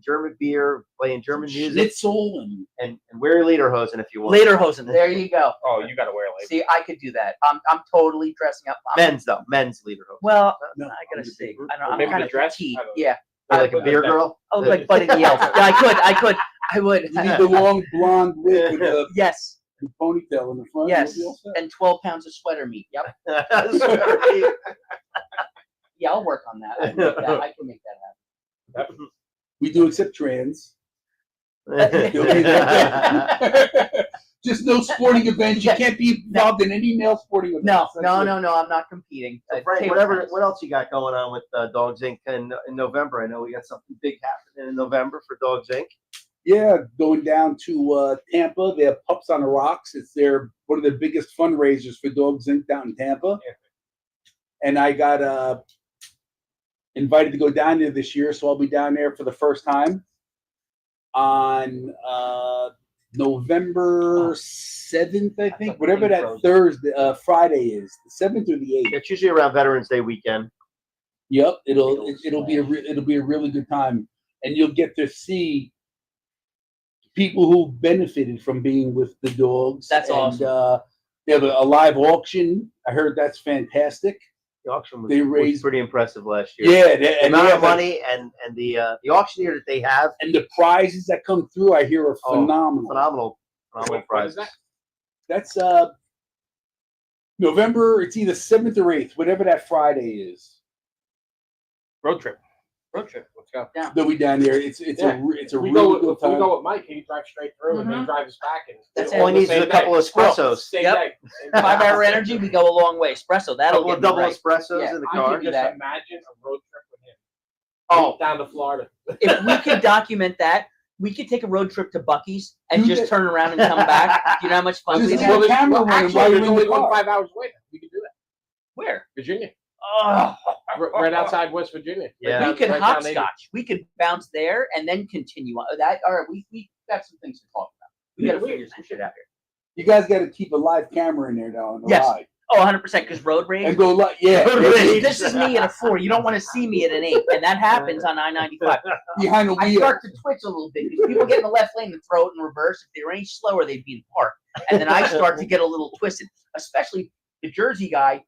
German beer, playing German music, Schnitzel and and wear your lederhosen if you want. Lederhosen. There you go. Oh, you got to wear it. See, I could do that. I'm totally dressing up. Men's though, men's lederhosen. Well, no, I gotta I'm see. good. I don't know. Maybe I'm kind the of dress? petite. I don't know. Yeah. Like a beer girl. Oh, like Buddy the Elf. Yeah, I would. You need the long blonde wig with the Yes. ponytail in the front. Yes. You'll be all set. And 12 pounds of sweater meat. Yep. Yeah, I'll work on that. I can make that happen. We do accept trans. Just no sporting events. You can't be involved in any male sporting events. No, That's no, it. no, no. I'm not competing. So Frank, Table whatever, tennis. what else you got going on with Dogs Inc. in November? I know we got something big happening in November for Dogs Inc. Yeah, going down to Tampa. They have Pups on the Rocks. It's one of the biggest fundraisers for Dogs Inc. down in Tampa. Yeah. And I got invited to go down there this year, so I'll be down there for the first time on November 7th, I think. Whatever that Friday is, the 7th or the 8th. It's usually around Veterans Day weekend. Yep, it'll be a really good time, and you'll get to see people who benefited from being with the dogs. That's awesome. They have a live auction. I heard that's fantastic. The auction was, They raised- was pretty impressive last year. Yeah, The amount of money and the auctioneer that they have, and the prizes that come through, I hear, are phenomenal. phenomenal What is prizes. that? That's November. It's either 7th or 8th, whatever that Friday is. Road trip. Let's go. They'll be down there. It's a We really go good with time. Mike. He drives straight through and then drives us back. And That's All he needs is a couple of espressos. Same Yep. day. Same day. 5 Hour Energy, we go a long way. Espresso, that'll Couple get of me double right. espressos Yeah, in the I car. can just that. imagine a road trip with him. Oh, Down to Florida. if we could document that, we could take a road trip to Buc-ee's and Do just that. turn around and come back. Do you know how much fun Just we'd take have? a camera running actually, while you're there's in the only one car. 5 hours away. We can do that. Where? Virginia. Oh, Right outside West Virginia. Yeah. we could right down 80. hopscotch. We could bounce there and then continue on. That all right? We got some things to talk about. We got to figure some shit out here. You guys got to keep a live camera in there now on the Yes. ride. Oh, 100%. Because road rage. And go like, yeah, This is me at a 4. You don't want to see me at an 8, and that happens on I-95. behind the I wheel. start to twitch a little bit because people get in the left lane and throw it in reverse. If they were any slower, they'd be in park. And then I start to get a little twisted, especially the Jersey guy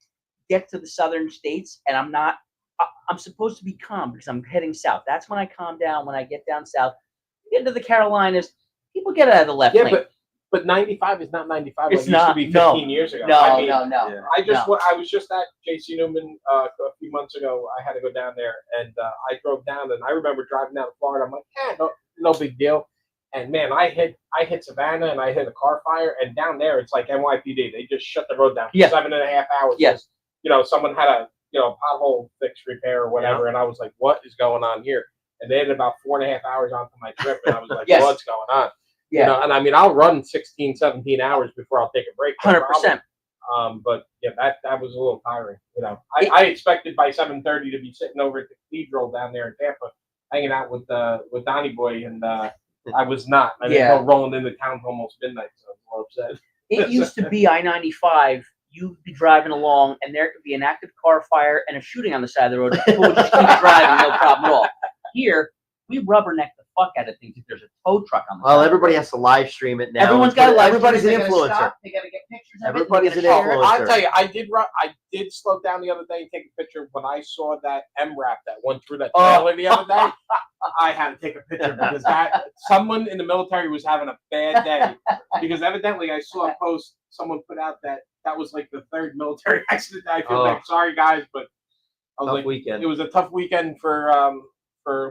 gets to the southern states, and I'm supposed to be calm because I'm heading south. That's when I calm down. When I get down south, get into the Carolinas, people get out of the left lane. But 95 is not 95 It's like it not. used to be 15 years ago. No, I mean, no. Yeah. I was just at JC Newman a few months ago. I had to go down there, and I drove down, and I remember driving down to Florida. I'm like, no big deal. And man, I hit Savannah, and I hit a car fire, and down there it's like NYPD. They just shut the road down for 7.5 hours. Yes. Someone had a pothole fix repair or whatever, and I was like, what is going on here? And they had about 4.5 hours onto my trip, and I was like, Yes. what's going on? Yeah. And I mean, I'll run 16, 17 hours before I'll take a break. no 100%. problem. But yeah, that was a little tiring. I expected by 7:30 to be sitting over at the cathedral down there in Tampa, hanging out with Donnie Boy, and I was not. I didn't go rolling into town till almost midnight, so I was a little upset. It used to be I-95. You'd be driving along, and there could be an active car fire and a shooting on the side of the road. People would just keep driving, no problem at all. Here, we rubberneck the fuck out of things if there's a tow truck on the side. Well, everybody has to live stream it now. Everyone's got a live Everybody's an stream, they gotta influencer. stop, they got to get pictures of Everybody's it. an they gotta share it. influencer. I'll tell you, I did slow down the other day and take a picture when I saw that M-Rap that went through that trailer the other day. I had to take a picture because someone in the military was having a bad day because evidently I saw a post someone put out that was like the 3rd military accident. I feel like sorry guys, but I was Tough like, weekend. it was a tough weekend for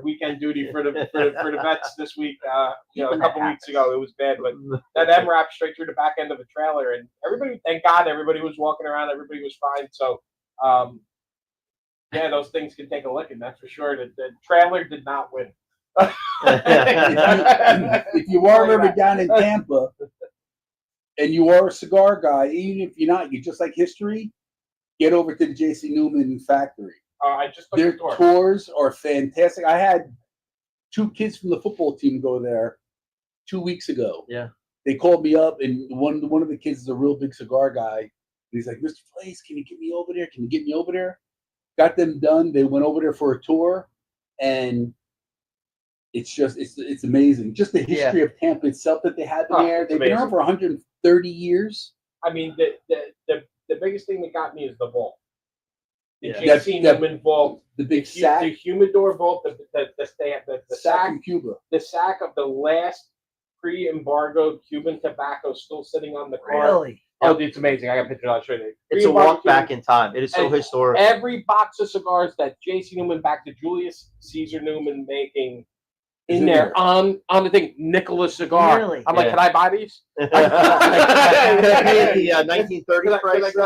weekend duty for the vets this week. A couple weeks ago, it was bad, but that M-Rap straight through the back end of a trailer, and everybody, thank God, everybody was walking around, everybody was fine. So, those things can take a licking, that's for sure. The trailer did not win. If you are ever down in Tampa and you are a cigar guy, even if you're not, you just like history, get over to the JC Newman factory. I just looked Their at the door. tours are fantastic. I had 2 kids from the football team go there 2 weeks ago. Yeah. They called me up, and one of the kids is a real big cigar guy. And he's like, Mr. Place, can you get me over there? Can you get me over there? Got them done. They went over there for a tour, and it's amazing. Just the history of Tampa itself that they have in there. They've been around for 130 years. I mean, the biggest thing that got me is the vault. The Yeah. JC Newman vault, The big sack. the humidor vault, the sack sack, from Cuba. the sack of the last pre-embargoed Cuban tobacco still sitting on the car. Really? Oh, it's amazing. I got pictures. I'll show you. It's a walk back in time. It is so And historic. Every box of cigars that JC Newman back to Julius Caesar Newman making in there on the thing, Nicholas Cigar. Really? I'm like, Yeah. can I buy these? The 1930 price. Can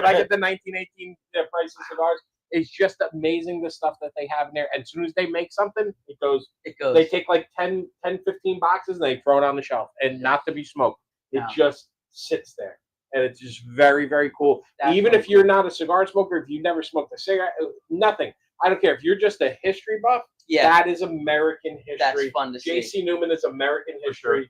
I get the 1918 price of cigars? It's just amazing the stuff that they have in there. And as soon as they make something, it goes. They take like 10, 15 boxes and they throw it on the shelf and not to be smoked. It just sits there. And it's just very, very cool. That's Even really if you're not a cigar smoker, if you've never smoked a cigarette, nothing. I don't care. If you're just a history buff, that is American history. That's fun to see. JC Newman is American history.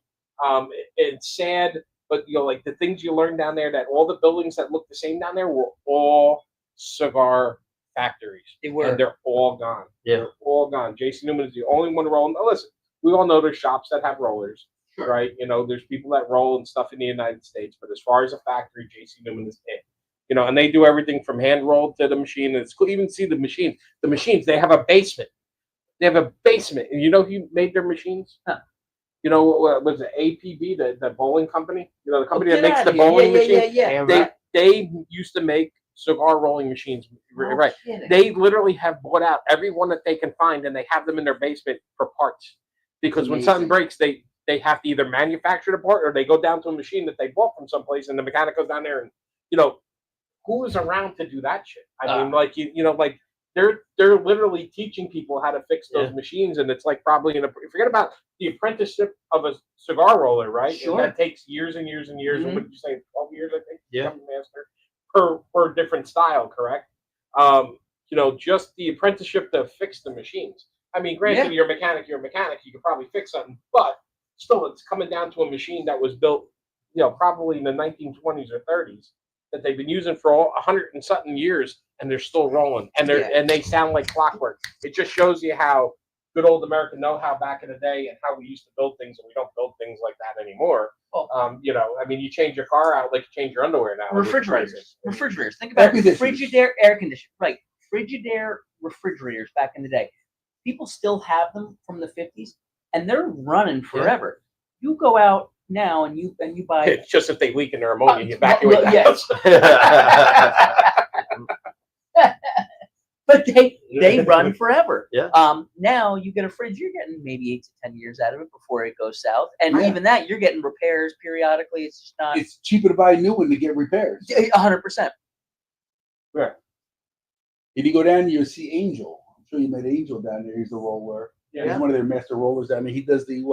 It's sad, but like the things you learn down there, that all the buildings that look the same down there were all cigar factories. They were. And they're all gone. Yeah. They're all gone. Jason Newman is the only one rolling. Now, listen, we all know there's shops that have rollers, right? There's people that roll and stuff in the United States, but as far as a factory, JC Newman is it. And they do everything from hand rolled to the machine. And it's cool. Even see the machines. The machines, they have a basement. They have a basement. And who made their machines? Huh. Was it APB, the bowling company? The company that makes outta the here. bowling machines? Yeah. They used to make cigar rolling machines. Right. Kidding. They literally have bought out every one that they can find, and they have them in their basement for parts. Because when something breaks, they have to either manufacture the part, or they go down to a machine that they bought from someplace, and the mechanic goes down there and who is around to do that shit? I mean, like like they're literally teaching people how to fix those machines, and it's like probably forget about the apprenticeship of a cigar roller, right? Sure. And that takes years and years and years. Mm-hmm. What did you say? 12 years, I think. Yeah. To become a master per different style, correct? Just the apprenticeship to fix the machines. I mean, granted, you're a mechanic. You could probably fix something, but still, it's coming down to a machine that was built, probably in the 1920s or 30s, that they've been using for 100 and something years, and they're still rolling, and they sound like clockwork. It just shows you how good old American know-how back in the day, and how we used to build things, and we don't build things like that anymore. Oh. I mean, you change your car out like you change your underwear now. Refrigerators. Think about it. Frigidaire air conditioner. Right. Frigidaire refrigerators back in the day. People still have them from the 50s, and they're running forever. You go out now and you buy. It's just if they leak in their ammonia, you evacuate the house. But they run forever. Yeah. Now you get a fridge, you're getting maybe 8 to 10 years out of it before it goes south, and even that you're getting repairs periodically. It's just not. It's cheaper to buy a new one to get repairs. 100%. Yeah. If you go down, you'll see Angel. I'm sure you met Angel down there. He's the roller. Yeah. He's one of their master rollers down there. He does the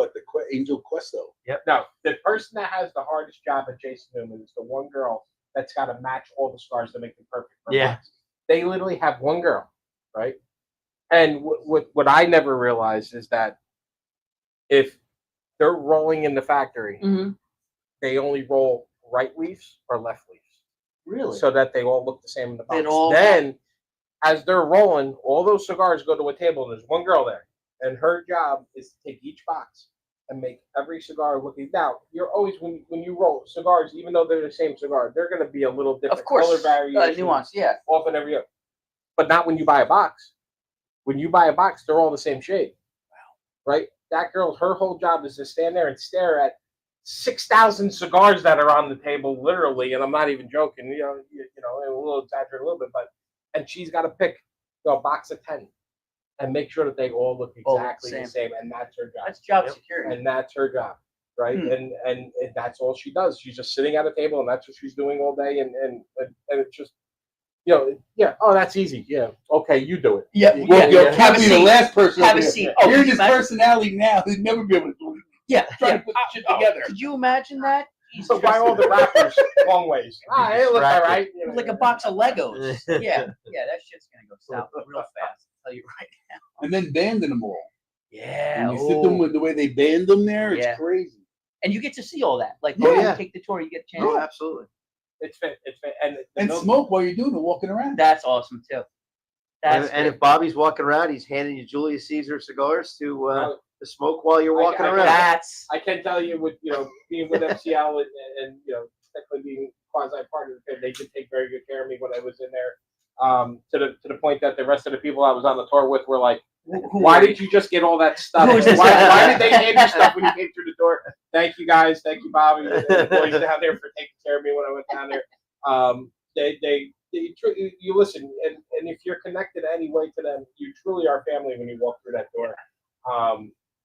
Angel Questo. Yep. No, the person that has the hardest job at Jason Newman is the one girl that's got to match all the scars to make them perfect. They literally have one girl, right? And what I never realized is that if they're rolling in the factory, they only roll right leaves or left leaves. Really? So that they all look the same in the box. Then, as they're rolling, all those cigars go to a table, and there's one girl there. And her job is to take each box and make every cigar looking. Now, you're always, when you roll cigars, even though they're the same cigar, they're going to be a little different. Of course. Color variation. Nuance, Often every year. But not when you buy a box. When you buy a box, they're all the same shade. Wow. Right? That girl, her whole job is to stand there and stare at 6,000 cigars that are on the table, literally, and I'm not even joking. A little exaggerated a little bit, and she's got to pick a box of 10 and make sure that they all look exactly the same, and that's her job. That's job security, and that's her job, right? And that's all she does. She's just sitting at a table, and that's what she's doing all day, and it's just. Oh, that's easy. Yeah. Okay, you do it. Can't be the last person. Have a seat. Oh, here's his personality now. He'd never be able to do it. Trying to put shit together. Could you imagine that? So buy all the wrappers long ways. It looks all right. It's like a box of Legos. That shit's gonna go south real fast. I'll tell you right now. And then banding them all. Yeah. And you sit them with the way they band them there. It's crazy. And you get to see all that. Like, you take the tour, you get a chance. Oh, absolutely. It's fit. And smoke while you're doing it, walking around. That's awesome too. And if Bobby's walking around, he's handing you Julius Caesar cigars to smoke while you're walking around. I can tell you, with being with MCL and technically being quasi part of the they did take very good care of me when I was in there. To the point that the rest of the people I was on the tour with were like, "Why did you just get all that stuff? Why did they hand you stuff when you came through the door?" Thank you guys, thank you Bobby, and the boys down there for taking care of me when I went down there. You listen, and if you're connected any way to them, you truly are family when you walk through that door.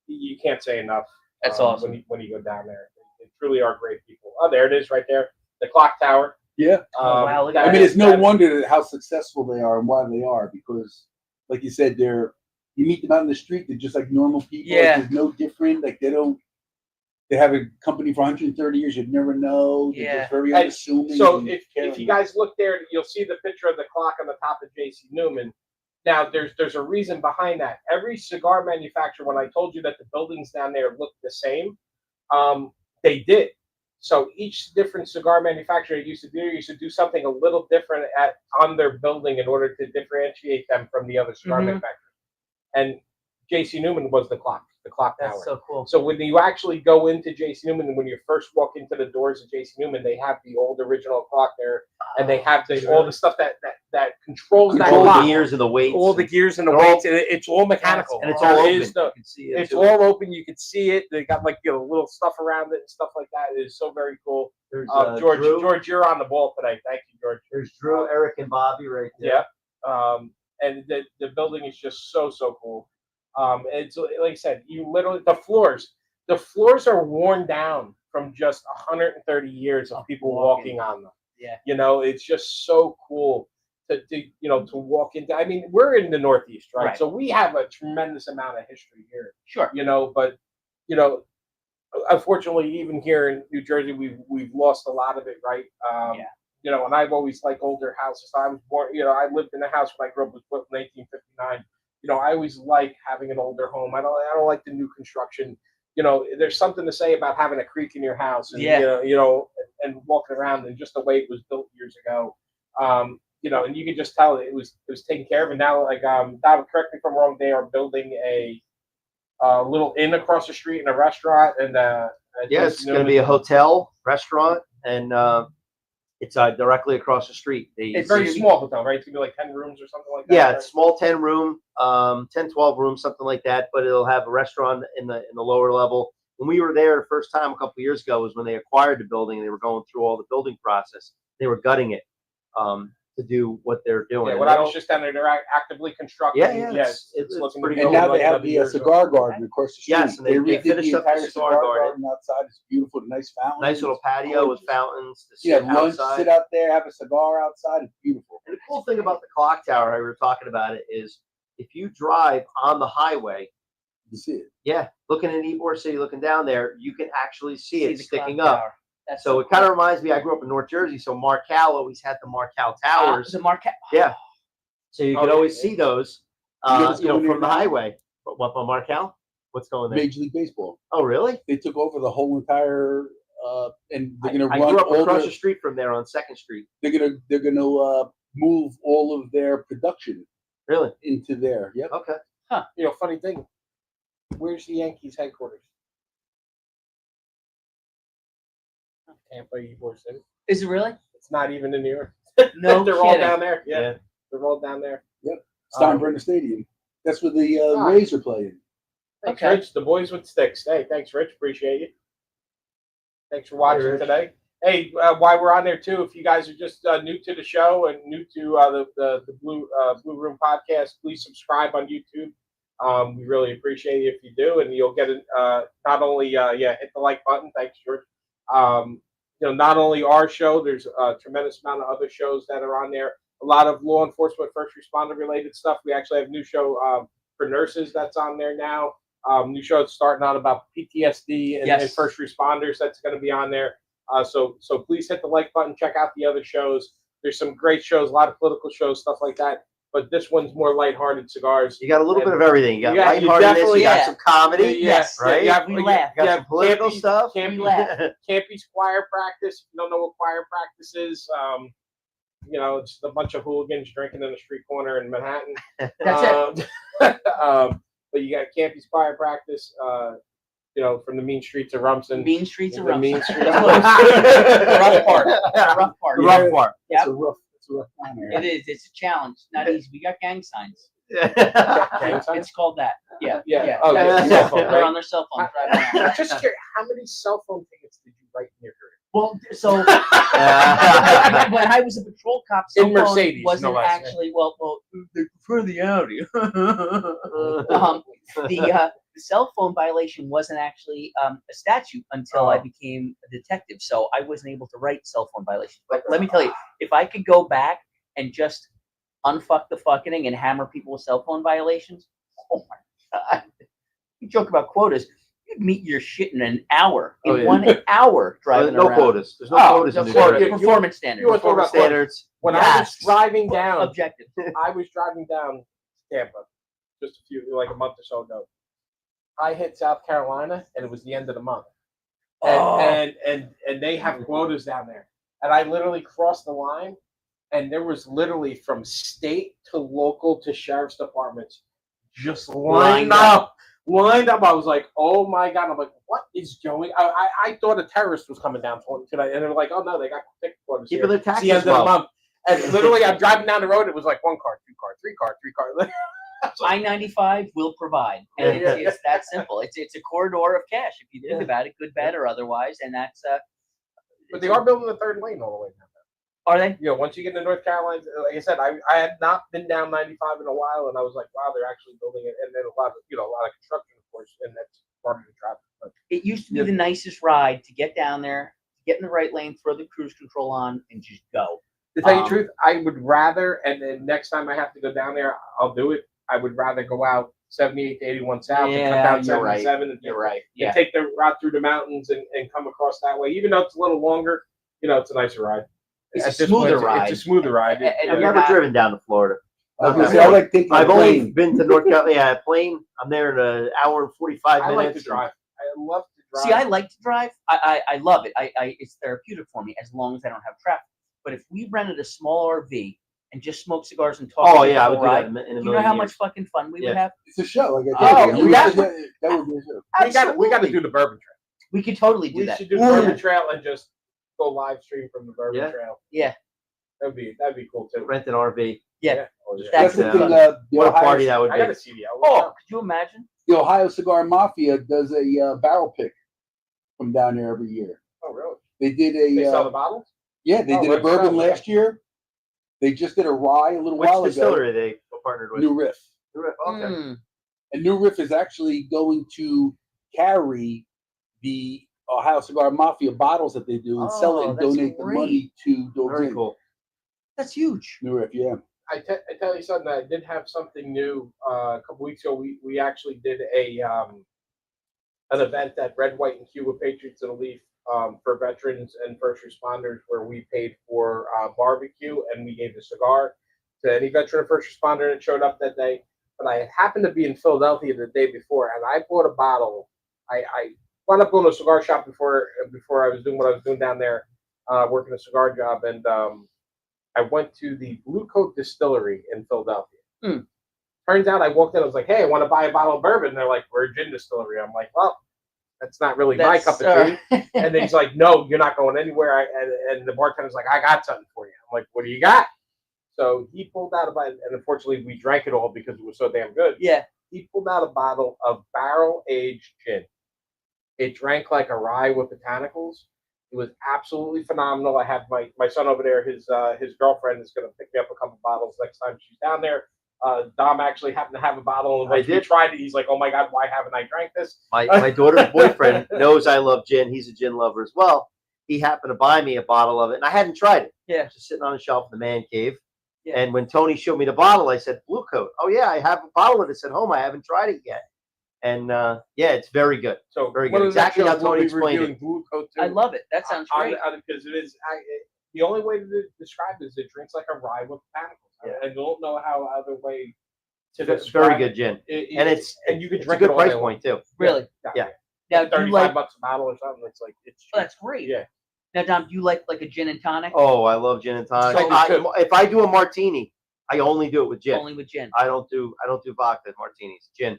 You can't say enough. That's awesome. When you go down there. They truly are great people. Oh, there it is right there. The clock tower. Yeah. Wow. I mean, it's no wonder how successful they are and why they are, because, like you said, you meet them out in the street, they're just like normal people. Yeah. There's no different. Like they have a company for 130 years. You'd never know. They're just very unassuming. So if you guys look there, you'll see the picture of the clock on the top of J.C. Newman. Now, there's a reason behind that. Every cigar manufacturer, when I told you that the buildings down there look the same, They did. So each different cigar manufacturer used to do something a little different on their building in order to differentiate them from the other cigar manufacturers. And J.C. Newman was the clock tower. That's so cool. So when you actually go into J.C. Newman, when you first walk into the doors of J.C. Newman, they have the old original clock there, and they have all the stuff that controls that All clock. the gears and the weights. All the gears and the They're all- weights, and it's all mechanical. and it's There all open. is no- You can see it it's too. all open. You can see it. They got like little stuff around it and stuff like that. It is so very cool. There's George, Drew. George, you're on the ball today. Thank you, George. There's Drew, Eric, and Bobby right there. Yeah. And the building is just so cool. It's like I said, you literally the floors are worn down from just 130 years of people walking on them. Yeah. You know, it's just so cool to walk into. I mean, we're in the Northeast, right? So we have a tremendous amount of history here. Sure. You know, but unfortunately, even here in New Jersey, we've lost a lot of it, right? You know, and I've always liked older houses. I was born, I lived in a house when I grew up, was built in 1959. You know, I always like having an older home. I don't like the new construction. You know, there's something to say about having a creak in your house, and and walking around and just the way it was built years ago. You know, and you can just tell it was taken care of. And now, like, Don, correct me if I'm wrong, they are building a little inn across the street and a restaurant, and it's going to be a hotel, restaurant, and it's directly across the street. It's very small hotel, right? It's going to be like 10 rooms or something like that. Yeah, right? it's small 10 room, 10, 12 rooms, something like that. But it'll have a restaurant in the lower level. When we were there the first time a couple of years ago was when they acquired the building, and they were going through all the building process. They were gutting it to do what they're doing. Yeah, when I was just down there, they're actively constructing. It's looking pretty good. And now they have the cigar garden across the street. Yes, and they redid finished the up the entire cigar garden. outside. It's beautiful, nice fountain. Nice little patio with fountains to Yeah, sit lunch, outside. sit out there, have a cigar outside. It's beautiful. And the cool thing about the clock tower, how we were talking about it, is if you drive on the highway, You see it. yeah, looking in Ybor City, looking down there, you can actually see it the sticking clock up. tower. That's So it kind of reminds me, I grew up in North Jersey, so Marcal always had the Marcal towers. The Marquette. Yeah. So you could yeah, always see those, what's going from in the now? highway. What on Marcal? What's going there? Major League Baseball. Oh, really? They took over the whole entire, and they're going to I run grew up all across the, the street from there on 2nd Street. they're going to move all of their production Really? into there. Yep. Okay. You know, funny thing. Where's the Yankees headquarters? Tampa, Ybor City. Is it really? It's not even in New York. No They're all kidding. down there. Yeah, Yeah. they're all down there. Steinbrenner Stadium. That's where the Rays are playing. Thanks, Okay. Rich. The boys with sticks. Hey, thanks, Rich. Appreciate you. Thanks for watching Rich. today. Hey, while we're on there too, if you guys are just new to the show and new to the Blue Room podcast, please subscribe on YouTube. We really appreciate it if you do, and you'll get not only hit the like button. Thanks, George. Not only our show, there's a tremendous amount of other shows that are on there. A lot of law enforcement, first responder related stuff. We actually have a new show for nurses that's on there now. New show that's starting out about PTSD and first responders that's going to be on there. So please hit the like button. Check out the other shows. There's some great shows, a lot of political shows, stuff like that. But this one's more lighthearted cigars. You got a little bit of everything. You got Yeah, you lightheartedness, definitely- you got yeah. some comedy, Yes. right? Yeah, We laugh. You got some political Campy- stuff. Campy, laugh. Campy's choir practice. If you don't know what choir practice is, it's a bunch of hooligans drinking in a street corner in Manhattan. That's it. But you got Campy's choir practice. From the mean streets of Rumson. Mean Streets of The Rumson. mean streets. The rough part. The rough part. The rough part. It's a rough time there. It is. It's a challenge. Not easy. We got gang signs. Gang signs? It's called that. Yeah. Yeah. Oh, That's- cell phone, They're right? on their cell phone. driving around. Just curious, how many cell phone tickets did you write in your career? Well, so when I was a patrol cop, cell In phone Mercedes, wasn't no less, actually well. They prefer the Audi. The cell phone violation wasn't actually a statute until I became a detective, so I wasn't able to write cell phone violations. But let me tell you, if I could go back and just unfuck the fucking and hammer people with cell phone violations, oh my god! You joke about quotas. You'd meet your shit in an hour. In Oh, yeah. 1 hour driving no around. quotas. There's no quotas in New quotas. Jersey. Performance standards. You want to talk Performance about quotas? standards. When I was driving down, Objective. I was driving down Tampa just a month or so ago. I hit South Carolina, and it was the end of the month. and they have quotas down there. And I literally crossed the line, and there was literally from state to local to sheriff's departments just lined up. I was like, oh my God. I'm like, what is going on? I thought a terrorist was coming down tonight. And they're like, oh no, they got ticket quotas here. Keeping their It's the taxes end of the low. month. And literally, I'm driving down the road. It was like 1 car, 2 car, 3 car, 3 car. I-95 will provide, and it's that simple. It's a corridor of cash if you think about it, good, bad, or otherwise, and that's. But they are building the 3rd lane all the way down there. Are they? You know, once you get into North Carolina, like I said, I had not been down 95 in a while, and I was like, wow, they're actually building it, and then a lot of construction, of course, and that's part of the traffic. But It used to be the nicest ride to get down there, get in the right lane, throw the cruise control on, and just go. to tell you the truth, I would rather, and then next time I have to go down there, I'll do it. I would rather go out 78 to 81 south and cut down 77 and You're right. and take the route through the mountains and come across that way. Even though it's a little longer, it's a nicer ride. It's At a this smoother point, ride. It's a smoother ride. And I've you're never not- driven down to Florida. I was gonna say, I like taking I've the only plane. been to North Carolina. Yeah, plane. I'm there in an hour and 45 I minutes. like to drive. I love to drive. See, I like to drive. I love it. It's therapeutic for me as long as I don't have traffic. But if we rented a small RV and just smoked cigars and talked, Oh yeah, I would do ride, that in a million you know how years. much fucking fun we would Yeah. have? It's a show. Like Oh, I told you, that that would be a show. we got to do the Bourbon Trail. We could totally do We that. should do the Bourbon Trail and just go live stream from the Bourbon Yeah. Trail. Yeah. That'd be cool too. Rent an RV. Yeah. Oh, yeah. That's That's the the thing. fun. The What a Ohio, party that would I be. got a CD. Oh, could you imagine? the Ohio Cigar Mafia does a barrel pick from down there every year. Oh, really? They did They sell a the bottles? yeah, they Oh, did a let's bourbon go. last year. They just did a rye a little Which while ago. distillery they partnered with? New Riff. New Riff. Okay. Mm. And New Riff is actually going to carry the Ohio Cigar Mafia bottles that they do and sell it Oh, and that's donate the great. money to Dogs Very Inc. cool. That's huge. New Riff, yeah. I tell you something. I did have something new a couple weeks ago. We actually did an event at Red, White, and Cuba Patriots of the Leaf for veterans and first responders, where we paid for barbecue and we gave a cigar to any veteran or first responder that showed up that day. But I happened to be in Philadelphia the day before, and I bought a bottle. I wound up going to a cigar shop before I was doing what I was doing down there, working a cigar job, and I went to the Blue Coat Distillery in Philadelphia. Mm. Turns out I walked in, I was like, hey, I want to buy a bottle of bourbon. And they're like, we're a gin distillery. I'm like, well, that's not really my cup of tea. And then he's like, no, you're not going anywhere. And the bartender's like, I got something for you. I'm like, what do you got? So he pulled out a bottle, and unfortunately we drank it all because it was so damn good. Yeah. He pulled out a bottle of barrel-aged gin. It drank like a rye with botanicals. It was absolutely phenomenal. I have my son over there. His girlfriend is going to pick me up a couple bottles next time she's down there. Dom actually happened to have a bottle, and when he tried it, he's like, "Oh my God, why haven't I drank this?" My daughter's boyfriend knows I love gin. He's a gin lover as well. He happened to buy me a bottle of it, and I hadn't tried it. Yeah. Just sitting on a shelf in the man cave. Yeah. And when Tony showed me the bottle, I said, Blue Coat. Oh, yeah, I have a bottle of this at home. I haven't tried it yet. And, yeah, it's very good. So Very one good. of the next Exactly how shows, we'll Tony be explained reviewing it. Blue Coat too. I love it. That sounds great. Because it is. The only way to describe it is it drinks like a rye with botanicals. Yeah. I don't know how other way to It's describe very good gin. it. And you can it's a drink good it all price day long. point, too. Really? Yeah. Now, do you 35 like? bucks a bottle or something. It's like it's. Oh, that's great. Yeah. Now, Dom, do you like a gin and tonic? Oh, I love gin and tonic. So If I do a martini, I only do it with gin. Only with gin. I don't do vodka martinis. Gin.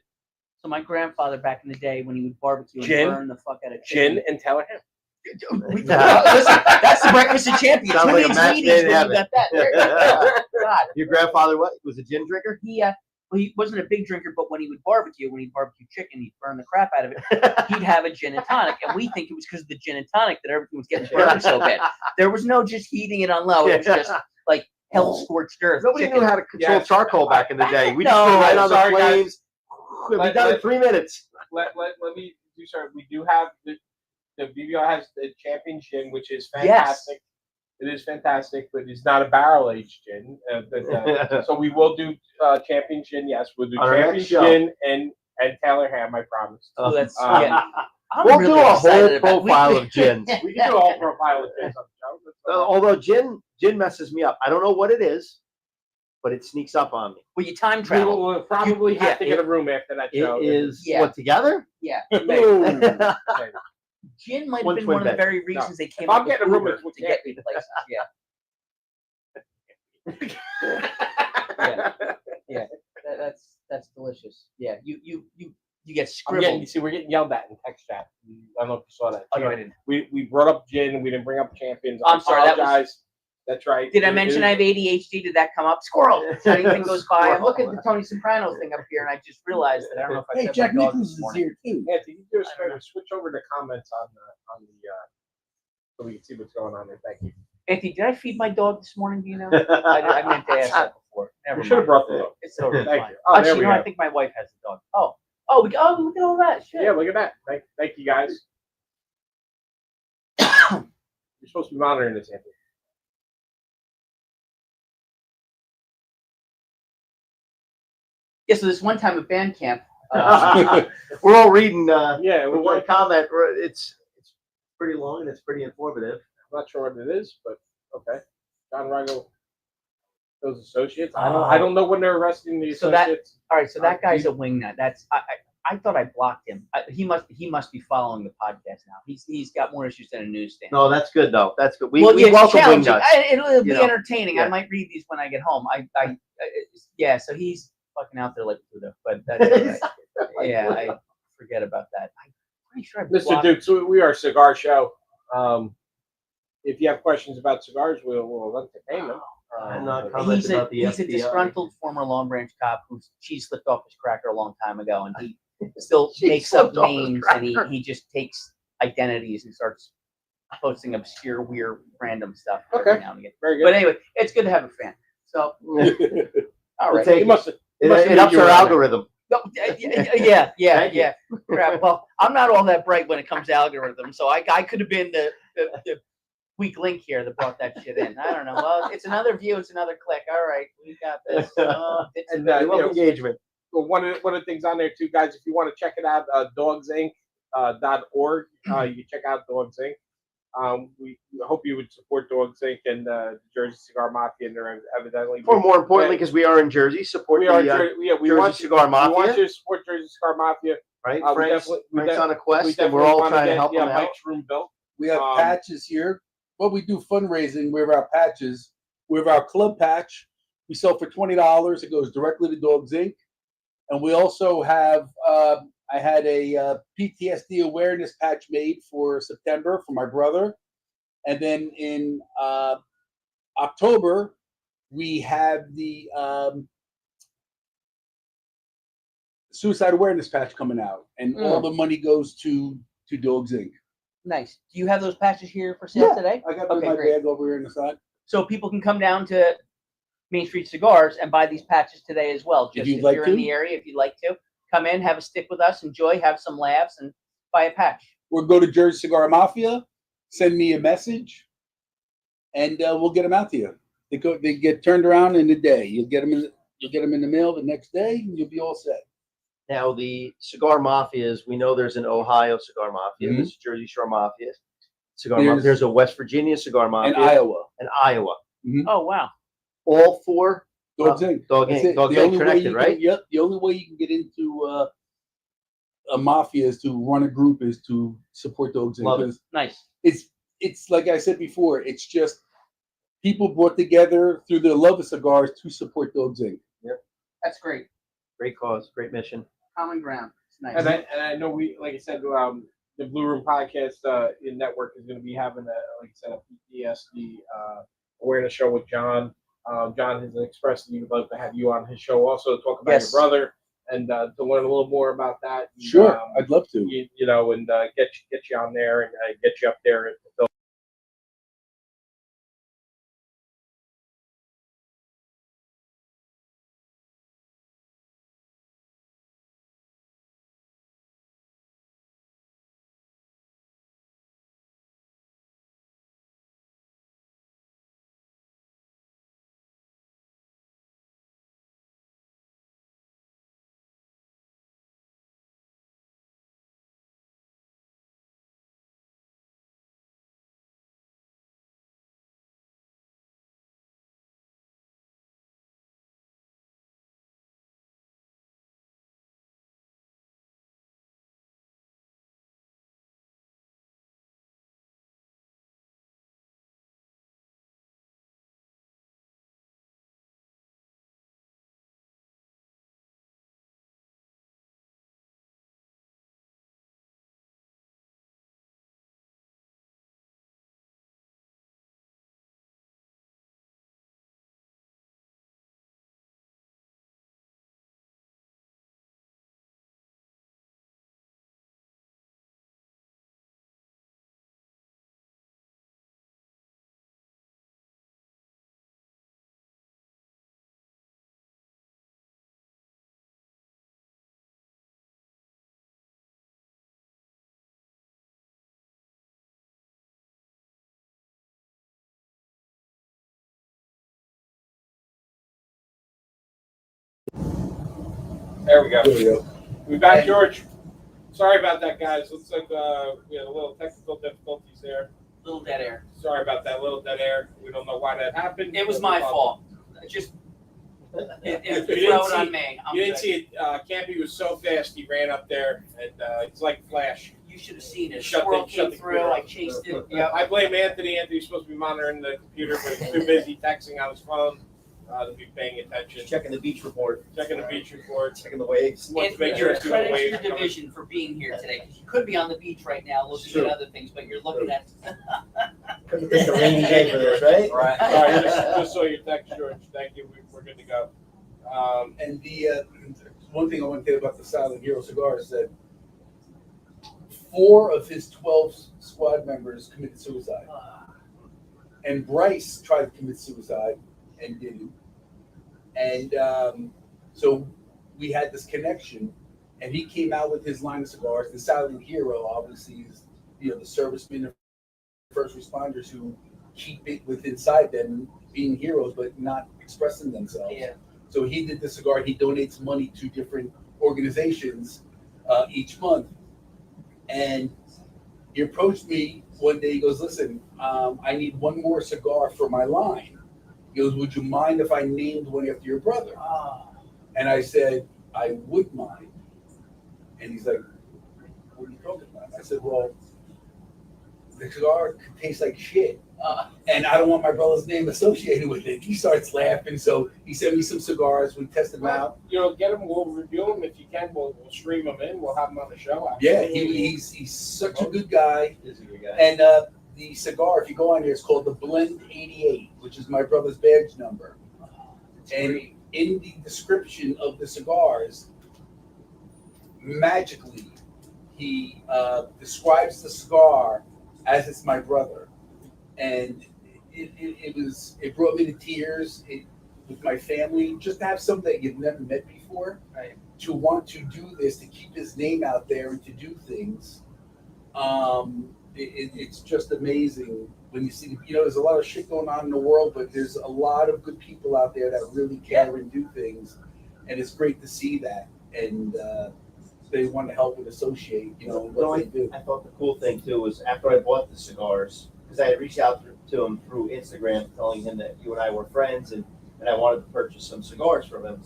So my grandfather back in the day, when he would barbecue and Gin? burn the fuck out of Gin chicken. and Taylor Ham. Listen, that's the breakfast of champions. Sounds Who like a needs match meetings made in when you heaven. got that? There you go. God. Your grandfather was a gin drinker? He wasn't a big drinker, but when he would barbecue, chicken, he'd burn the crap out of it. He'd have a gin and tonic, and we think it was because of the gin and tonic that everything was getting burned so bad. There was no just heating it on low. It was just like hell scorched earth. Nobody chicken. knew how to control charcoal back in the day. We just No, threw it right on the sorry, guys. flames. We'll be done in 3 minutes. Let me do sorry. We do have the BBR has the champion gin, which is fantastic. It is fantastic, but it's not a barrel aged gin. So we will do champion gin. Yes, we'll do On our champion next show. gin and Taylor Ham. I promise. Oh, that's Um, I'm We'll really do a excited whole about- profile of gins. We can do a whole profile of gins on the show. Although gin messes me up. I don't know what it is, but it sneaks up on me. Will you time We travel? will probably have to yeah, get a room after that It show. is Yeah. what together? Yeah. Maybe. Ooh. Maybe. gin might have One been twin one of the bed. very reasons they came If I'm up with getting a room, Uber it's with to get Kathy. me places. Yeah, that's delicious. Yeah, you get I'm getting, you scribbled. see, we're getting yelled at in text chat. I don't know if you saw that. Oh, no, I didn't. We brought up gin. We didn't bring up champions. I'm sorry, that was- apologize. That's right. Did I mention I have ADHD? Did that come up? Squirrel. Anything goes by. I'm looking at the Tony Soprano thing up here, and I just realized that I don't know if I Hey, said Jack my dog Nichols this is morning. here too. Yeah, did you do I don't know. switch over to comments on the so we can see what's going on there? Thank you. Anthony, did I feed my dog this morning? Do you know? I meant to ask that before. Never You should have mind. brought the dog. It's totally Thank fine. you. Oh, there Actually, we you know, go. I think my wife has the dog. Oh, look at all that shit. Yeah, look at that. Thank you guys. You're supposed to be monitoring this, Anthony. Yeah, so this one time at band camp, We're all reading. Yeah, With one comment. It's pretty long and it's pretty informative. I'm not sure what it is, but okay. John Rigo, those associates. I don't know when they're arresting the So that- associates. all right, so that guy's a wingnut. That's I thought I blocked him. He must be following the podcast now. He's got more issues than a newsstand. No, that's good though. That's good. We yeah, welcome wing challenging. nuts. It'll be you know. entertaining. Yeah. I might read these when I get home. Yeah. So he's fucking out there like Pluto, but that's all right. Yeah, I forget about that. I'm pretty sure I Mr. blocked. Duke, so we are a cigar show. If you have questions about cigars, we'll entertain them. I'm not commenting He's a about the FBI. disgruntled former Long Branch cop whose cheese slipped off his cracker a long time ago, and he still Cheese makes up slipped off his names, and cracker. he just takes identities and starts posting obscure, weird, random stuff Okay. every now and again. Very good. But anyway, it's good to have a fan. So, all right. take He must have. It must have it made ups you our around algorithm. No, yeah. Thank you. Crap. Well, I'm not all that bright when it comes to algorithms, so I could have been the weak link here that brought that shit in. I don't know. Well, it's another view, it's another click. All right, we got this. Bits And, and you We love know, engagement. Well, one of the things on there too, guys, if you want to check it out, dogsinc.org. You can check out Dogs Inc. We hope you would support Dogs Inc. and the Jersey Cigar Mafia, and they're evidently. Or more importantly, because we are in Jersey, support we are. Jersey We want Cigar Mafia. We want you to support Jersey Cigar Mafia. right? we Frank's, definitely- Frank's on a We quest, and definitely we're all want trying to get, help him out. Mike's room built. We have Um, patches here. Well, we do fundraising. We have our patches. We have our club patch. We sell for $20. It goes directly to Dogs Inc. And we also have. I had a PTSD awareness patch made for September for my brother, and then in October we have the suicide awareness patch coming out, and all the money goes to Dogs Inc. nice. Do you have those patches here for sale Yeah. today? I got Okay, my great. bag over here on the side. So people can come down to Main Street Cigars and buy these patches today as well. Just you'd if like you're to. in the area, if you'd like to, come in, have a stick with us, enjoy, have some laughs, and buy a patch. Or go to Jersey Cigar Mafia, send me a message, and we'll get them out to you. They get turned around in a day. You'll get them in the mail the next day, and you'll be all set. Now, the cigar mafias, we know there's an Ohio cigar mafia. Mhm. There's a Jersey Shore mafia. Mafia. There's- There's a West Virginia cigar mafia. And Iowa, And Iowa. Oh, wow. All four Dogs Inc. Dog That's Inc. it. Dog The Inc. only way connected, you right? can, yep. The only way you can get into a mafia is to run a group, is to support Dogs Inc. Love it. Because Nice. it's like I said before. It's just people brought together through their love of cigars to support Dogs Inc. That's great. Great cause, great mission. Common ground. It's nice. And I know we, like I said, the Blue Room Podcast network is going to be having like I said, a PTSD awareness show with John. John has expressed that he would love to have you on his show also to talk about Yes. your brother and to learn a little more about that. And, Sure, I'd love to. you know, and get you on there and get you up there at the There we go. There we go. We back, George. Sorry about that, guys. Looks like we had a little technical difficulties there. Little dead air. Sorry about that little dead air. We don't know why that happened. It was my fault. Just You throw it on me. I'm You didn't good. see it. Campy was so fast, he ran up there, and it's like Flash. You should have seen it. Shut Squirrel the came through. computer I off. chased it. Yeah. I blame Anthony. Anthony's supposed to be monitoring the computer, but he's too busy texting on his phone to be paying attention. Just checking the beach report. Checking the beach report. Checking the waves. Wants to make And sure you're it's doing credit to waves your coming. division for being here today, because you could be on the beach right now looking True. at other things, but you're looking at. Couldn't pick a rainy day for this, right? Right. All right, just saw your text, George. Thank you. We're good to go. And the one thing I want to tell you about the Silent Hero cigar is that 4 of his 12 squad members committed suicide. And Bryce tried to commit suicide and didn't. And so we had this connection, and he came out with his line of cigars. The Silent Hero, obviously, is the servicemen and first responders who keep it with inside them, being heroes but not expressing themselves. Yeah. So he did the cigar. He donates money to different organizations each month. And he approached me one day. He goes, "Listen, I need one more cigar for my line." He goes, "Would you mind if I named one after your brother?" And I said, "I would mind." And he's like, "What are you talking about?" I said, "Well, the cigar could taste like shit. And I don't want my brother's name associated with it." He starts laughing. So he sent me some cigars. We tested them out. Get them. We'll review them if you can. We'll stream them in. We'll have them on the show. Yeah, Absolutely. he's such a good guy. He's a good guy. And the cigar, if you go on here, it's called the Blend 88, which is my brother's badge number. And in the description of the cigars, magically, he describes the cigar as it's my brother. And it brought me to tears with my family, just to have something that you've never met before, Right. to want to do this, to keep his name out there and to do things. It's just amazing when you see, there's a lot of shit going on in the world, but there's a lot of good people out there that really care and do things. And it's great to see that. And they want to help and associate, what they do. I thought the cool thing too was after I bought the cigars, because I had reached out to him through Instagram telling him that you and I were friends and I wanted to purchase some cigars from him.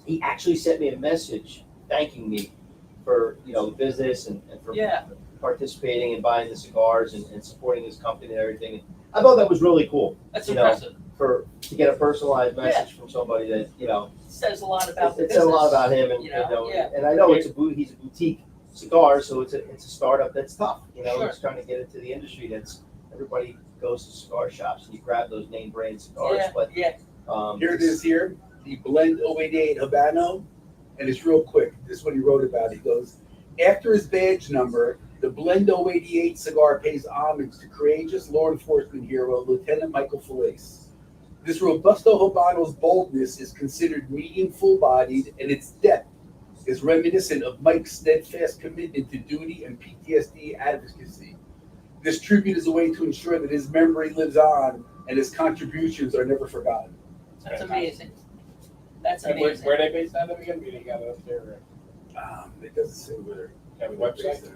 He actually sent me a message thanking me for the business and for participating and buying the cigars and supporting his company and everything. And I thought that was really cool. That's you know, impressive. to get a personalized message from somebody that It says a lot about the it said a lot business. about him, and and I know he's a boutique cigar, so it's a startup that's tough. Sure. He's trying to get into the industry that's everybody goes to cigar shops and you grab those name brand cigars, but Yeah. Here it is here, the Blend 088 Habano, and it's real quick. This is what he wrote about it. He goes, after his badge number, the Blend 088 cigar pays homage to courageous law enforcement hero, Lieutenant Michael Failace. This Robusto Habano's boldness is considered medium full-bodied, and its depth is reminiscent of Mike's steadfast commitment to duty and PTSD advocacy. This tribute is a way to ensure that his memory lives on and his contributions are never forgotten. That's amazing. That's And amazing. where they based out of again? We got it up there. It doesn't say where. Have a website?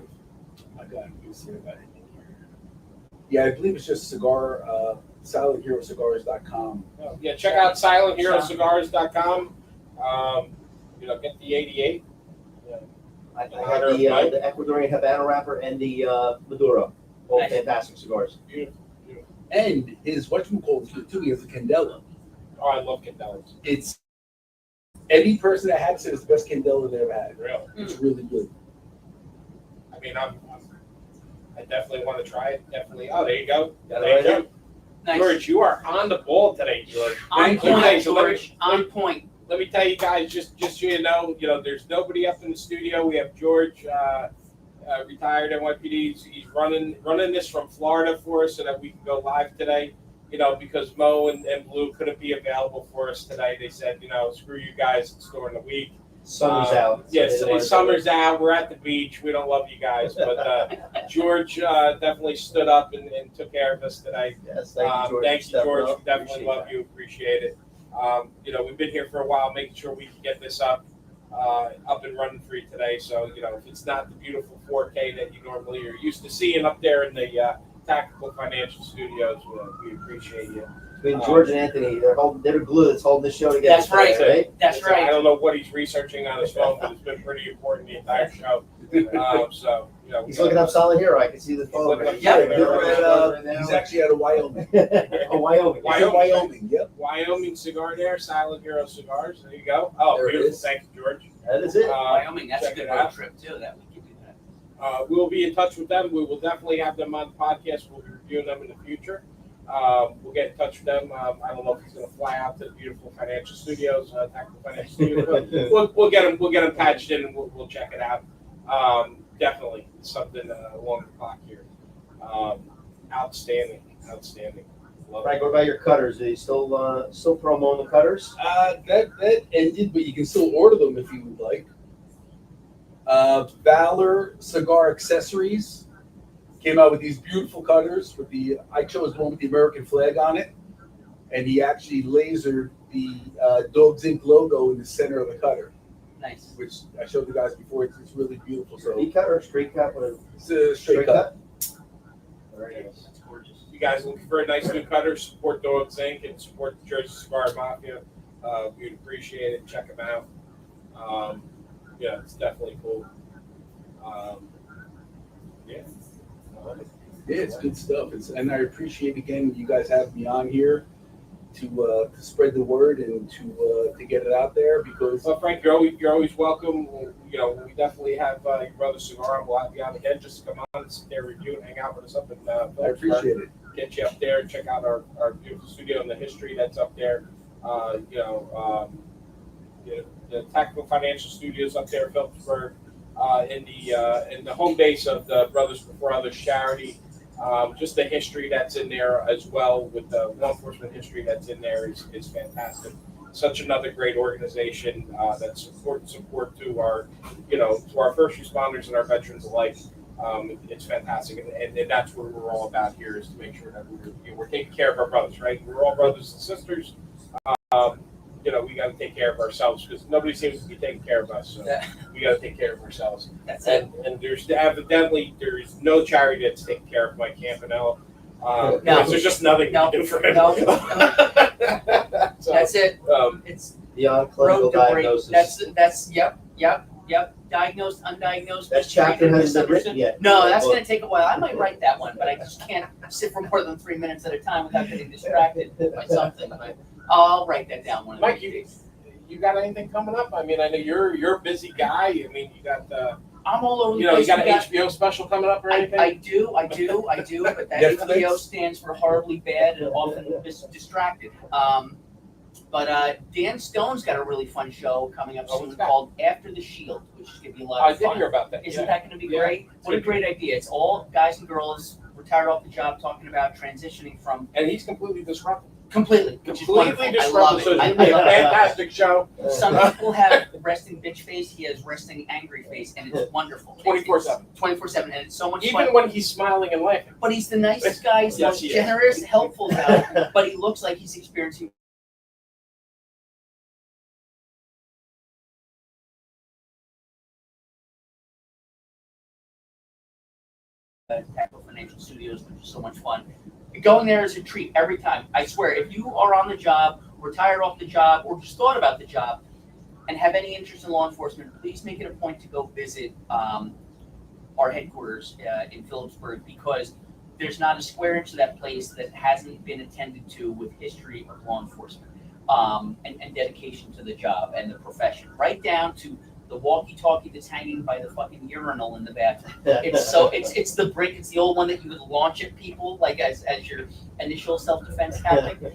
I got it. You see it in here. Yeah, I believe it's just SilentHeroCigars.com. Yeah, check out SilentHeroCigars.com. Get the 88. I had the Ecuadorian Habano wrapper and the Maduro, both Nice. fantastic cigars. Beautiful. And his whatchamacallit good too. He has a Candela. Oh, I love Candelas. It's any person that had it said it's the best Candela they've ever had. Really. It's really good. I mean, I definitely want to try it. Definitely. Oh, there you go. Got it There you right go. here. Nice. George, you are on the ball today, George. On Thank you. point, Okay, so let me- George. On point. Let me tell you guys, just so you know, there's nobody up in the studio. We have George, retired NYPD. He's running this from Florida for us so that we can go live today. Because Mo and Blue couldn't be available for us today. They said, screw you guys, it's during the week. Summer's out. so Yes, they don't wanna summer's out. We're at the beach. We don't love you guys, but George definitely stood up and took care of us today. Yes, thank you, George. Thank you, Stepping George. up. We definitely Appreciate love that. you. Appreciate it. We've been here for a while, making sure we can get this up. up and running for you today. So, if it's not the beautiful 4K that you normally are used to seeing up there in the Tactical Financial Studios, we appreciate you. Between George and Anthony, they're the glue that's holding this show together. That's right. Right? That's I right. don't know what he's researching on his phone, but it's been pretty important the entire show. So, He's looking up Silent Hero. I can see the phone. Looking up Yeah. Silent Hero. He's actually out of Wyoming. Oh, Wyoming. He's in Wyoming. Yep. Wyoming cigar there, Silent Hero Cigars. There you go. Oh, There it beautiful. is. Thank you, George. That is it. Wyoming, that's a check good it road out. trip too. That we can do that. We'll be in touch with them. We will definitely have them on the podcast. We'll be reviewing them in the future. We'll get in touch with them. I don't know if he's going to fly out to the beautiful financial studios, Tactical Financial Studios. But we'll get him. We'll get him patched in, and we'll check it out. Definitely something along the clock here. Outstanding. Love Frank, it. what about your cutters? Are you still promoting the cutters? That ended, but you can still order them if you would like. Valor Cigar Accessories came out with these beautiful cutters. I chose one with the American flag on it, and he actually lasered the Dogs Inc. logo in the center of the cutter, Nice. which I showed you guys before. It's really beautiful. So V cut or straight cut? What is it's a straight cut. Very nice. That's gorgeous. You guys looking for a nice new cutter? Support Dogs Inc. and support the Jersey Cigar Mafia. We'd appreciate it. Check them out. Yeah, it's definitely cool. Yeah. Yeah, it's good stuff. And I appreciate again you guys having me on here to spread the word and to get it out there because Well, Frank, you're always welcome. We definitely have your brother Cigar on. We'll have you on again just to come on and sit there, review, and hang out with us up in I appreciate it. Get you up there and check out our beautiful studio and the history that's up there. The Tactical Financial Studios up there, Phillipsburg, in the home base of the Brothers Before Others charity. Just the history that's in there as well with the law enforcement history that's in there is fantastic. Such another great organization that support to our to our first responders and our veterans alike. It's fantastic, and that's what we're all about here is to make sure that we're taking care of our brothers, right? We're all brothers and sisters. We got to take care of ourselves because nobody seems to be taking care of us. So we got to take care of ourselves. That's it. And there's no charity that's taking care of Mike Campanella. No. Because there's just nothing No. to do for him. No. So, That's it. it's Beyond clinical Road to break. diagnosis. That's yep. Diagnosed, undiagnosed. That chapter hasn't been misunderstood. written yet. No, that's going to take a while. I might write that one, but I just can't sit for more than 3 minutes at a time without getting distracted by something. But I'll write that down one of Mike, these days. you got anything coming up? I mean, I know you're a busy guy. I mean, you got I'm all over the you place. got an We got- HBO special coming up or anything? I do, but that Netflix? HBO stands for horribly bad and often distracted. But Dan Stone's got a really fun show coming up Oh, soon what's that? called After the Shield, which is going to be a lot I of did fun. hear about that. Isn't Yeah. that going to be Yeah. great? What a great idea. It's all guys and girls retired off the job talking about transitioning from And he's completely disruptive. completely, which is wonderful. Completely I love disruptive. So it. it's gonna be a love it. fantastic show. Some people have resting bitch face. He has resting angry face, and it's wonderful. 24/7. 24/7, and it's so much Even fun. when he's smiling and laughing. But he's the nicest guy. He's the Yes, most he is. generous, helpful guy. But he looks like he's experiencing Tactical Financial Studios, which is so much fun. Going there is a treat every time. I swear, if you are on the job, retired off the job, or just thought about the job, and have any interest in law enforcement, please make it a point to go visit our headquarters in Phillipsburg, because there's not a square inch of that place that hasn't been attended to with history of law enforcement and dedication to the job and the profession, right down to the walkie-talkie that's hanging by the fucking urinal in the bathroom. It's the brick. It's the old one that you would launch at people like as your initial self-defense tactic.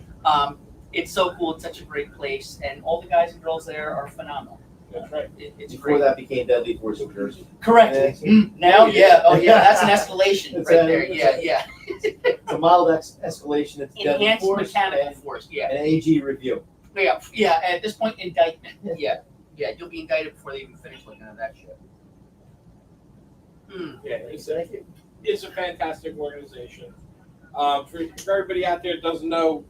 It's so cool. It's such a great place, and all the guys and girls there are phenomenal. That's right. It's Before great. that became Deadly Force of Jersey. Correct. Yeah. Now, yeah. Oh, yeah. That's an escalation It's right a- there. Yeah. It's a mild escalation. It's Deadly Enhanced Force mechanical force. Yeah. and an AG review. Yeah. At this point, indictment. Yeah. You'll be indicted before they even finish looking at that shit. Yeah, it's a fantastic organization. For everybody out there that doesn't know,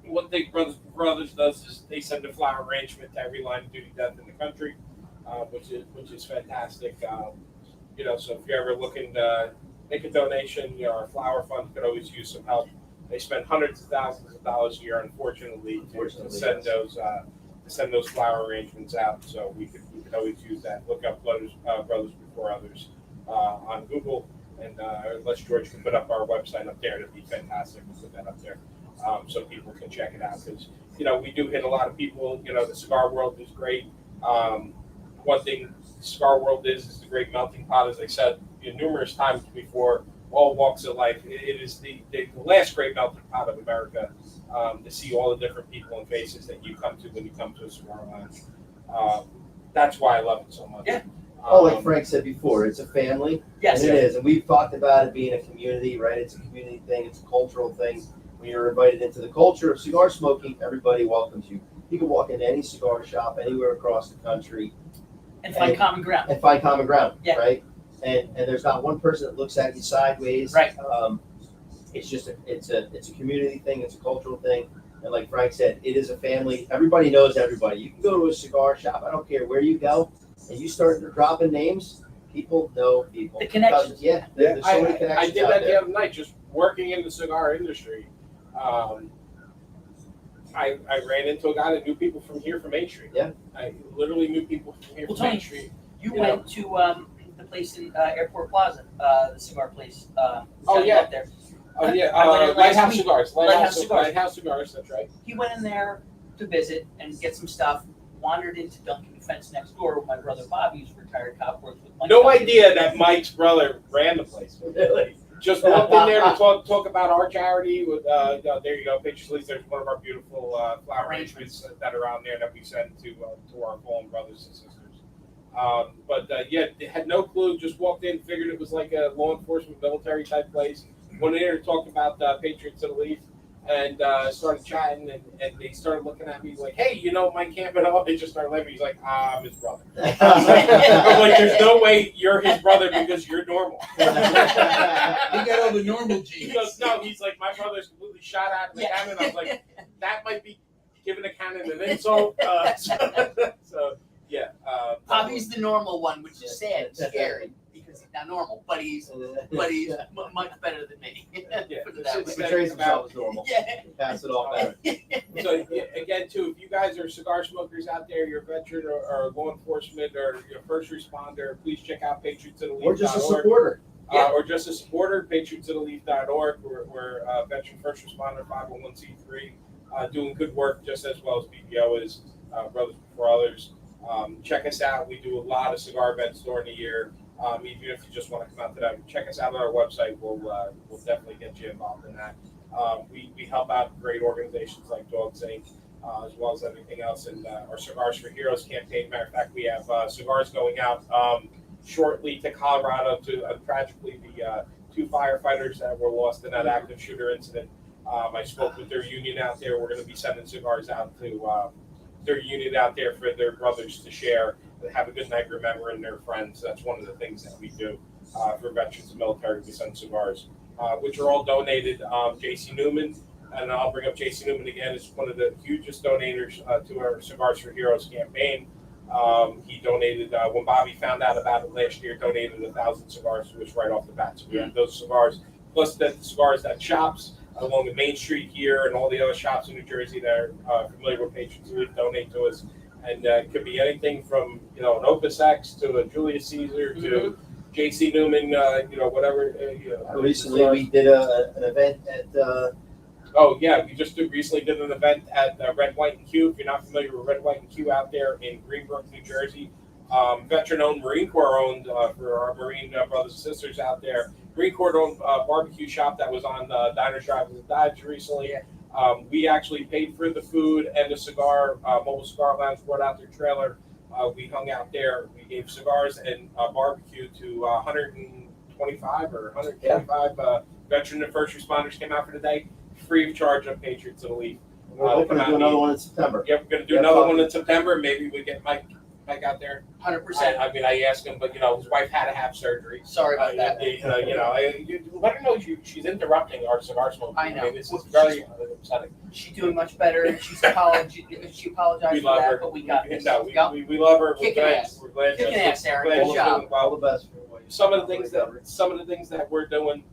what Big Brothers does is they send a flower arrangement to every line of duty death in the country. which is fantastic. So if you're ever looking to make a donation, our flower fund could always use some help. They spend hundreds of thousands of dollars a year, unfortunately, to send those flower arrangements out. So we could always use that. Look up Brothers Before Others on Google, and unless George can put up our website up there, it'd be fantastic to put that up there so people can check it out. Because we do hit a lot of people. The cigar world is great. One thing the cigar world is the great melting pot, as I said numerous times before. All walks of life. It is the last great melting pot of America, to see all the different people and faces that you come to when you come to a cigar lounge. That's why I love it so much. Yeah. Like Frank said before, it's a family. Yes, and it is. And we've talked about it being a community, right? It's a community thing. It's a cultural thing. When you're invited into the culture of cigar smoking, everybody welcomes you. You can walk into any cigar shop anywhere across the country and find common ground. Yeah. Right? And there's not one person that looks at you sideways. Right. It's just it's a community thing. It's a cultural thing. And like Frank said, it is a family. Everybody knows everybody. You can go to a cigar shop. I don't care where you go, and you start dropping names. People know people. The connections. There's so many connections. I did that the other night, just working in the cigar industry. I ran into a guy that knew people from here, from Mane Street. Yeah. I literally knew people from here, from Main Street. You went to the place in Airport Plaza, the cigar place. Oh yeah. Up there. Oh yeah. I went in last Lighthouse week. Cigars. Lighthouse Cigars. That's right. He went in there to visit and get some stuff. Wandered into Dunkin' Fence next door with my brother Bobby, who's a retired cop, works with Mike. No idea that Mike's brother ran the place. Really? Just walked in there to talk about our charity. With there you go, pictures. At least there's one of our beautiful flower arrangements that are on there that we send to our fallen brothers and sisters. But had no clue. Just walked in, figured it was like a law enforcement, military type place. Went in there to talk about Patriots of the Leaf, and started chatting, and they started looking at me like, "Hey, Mike Campbell." They just started laughing. He's like, "I'm his brother." I'm like, "There's no way you're his brother because you're normal." He got all the normal genes. He goes, "No." He's like, "My brother's completely shot out of the cannon." I was like, "That might be giving a cannon an insult." So yeah. Bobby's the normal one, which is sad and scary because he's not normal, but he's much better than me. Put it that way. He portrays himself as normal. Yeah. Pass it off better. So again, too, if you guys are cigar smokers out there, you're a veteran or law enforcement or you're a first responder, please check out patriotsoftheleaf.org. Or just a supporter. Or just a supporter, patriotsoftheleaf.org. We're veteran first responder 501c3, doing good work just as well as BPO is, Brothers Before Others. Check us out. We do a lot of cigar events during the year. Even if you just want to come out to that, check us out on our website. We'll definitely get you involved in that. We help out great organizations like Dogs Inc., as well as everything else in our Cigars for Heroes campaign. Matter of fact, we have cigars going out shortly to Colorado to tragically the two firefighters that were lost in that active shooter incident. I spoke with their union out there. We're going to be sending cigars out to their union out there for their brothers to share. Have a good night remembering their friends. That's one of the things that we do for veterans and military. We send cigars, which are all donated. J.C. Newman, and I'll bring up J.C. Newman again, is one of the hugest donators to our Cigars for Heroes campaign. He donated, when Bobby found out about it last year, donated 1,000 cigars to us right off the bat. So we have those cigars, plus the cigars that shops along the Main Street here and all the other shops in New Jersey that are familiar with Patriots who donate to us. And it could be anything from, an Opus X to a Julius Caesar to J.C. Newman, whatever. Recently, we did an event at. We just recently did an event at Red, White, and Q. If you're not familiar with Red, White, and Q out there in Greenbrook, New Jersey, veteran-owned, Marine Corps-owned for our Marine brothers and sisters out there. Marine Corps-owned barbecue shop that was on Diners, Drive-ins, and Dives recently. We actually paid for the food and the cigar. Mobile Cigar Lounge brought out their trailer. We hung out there. We gave cigars and barbecue to 125 or 125 veteran and first responders came out for the day, free of charge on Patriots of the Leaf. We're hoping to do another one in September. Yep, we're going to do another one in September. Maybe we get Mike out there. 100%. I mean, I asked him, but his wife had to have surgery. Sorry about that. Let her know she's interrupting our cigar smoking. I know. This is very upsetting. She's doing much better. She apologized We for love that, her. but we got this. No, we love her. Kicking ass. We're glad Kick ass, Aaron. glad Good you're job. doing well. All the best. Some of the things that we're doing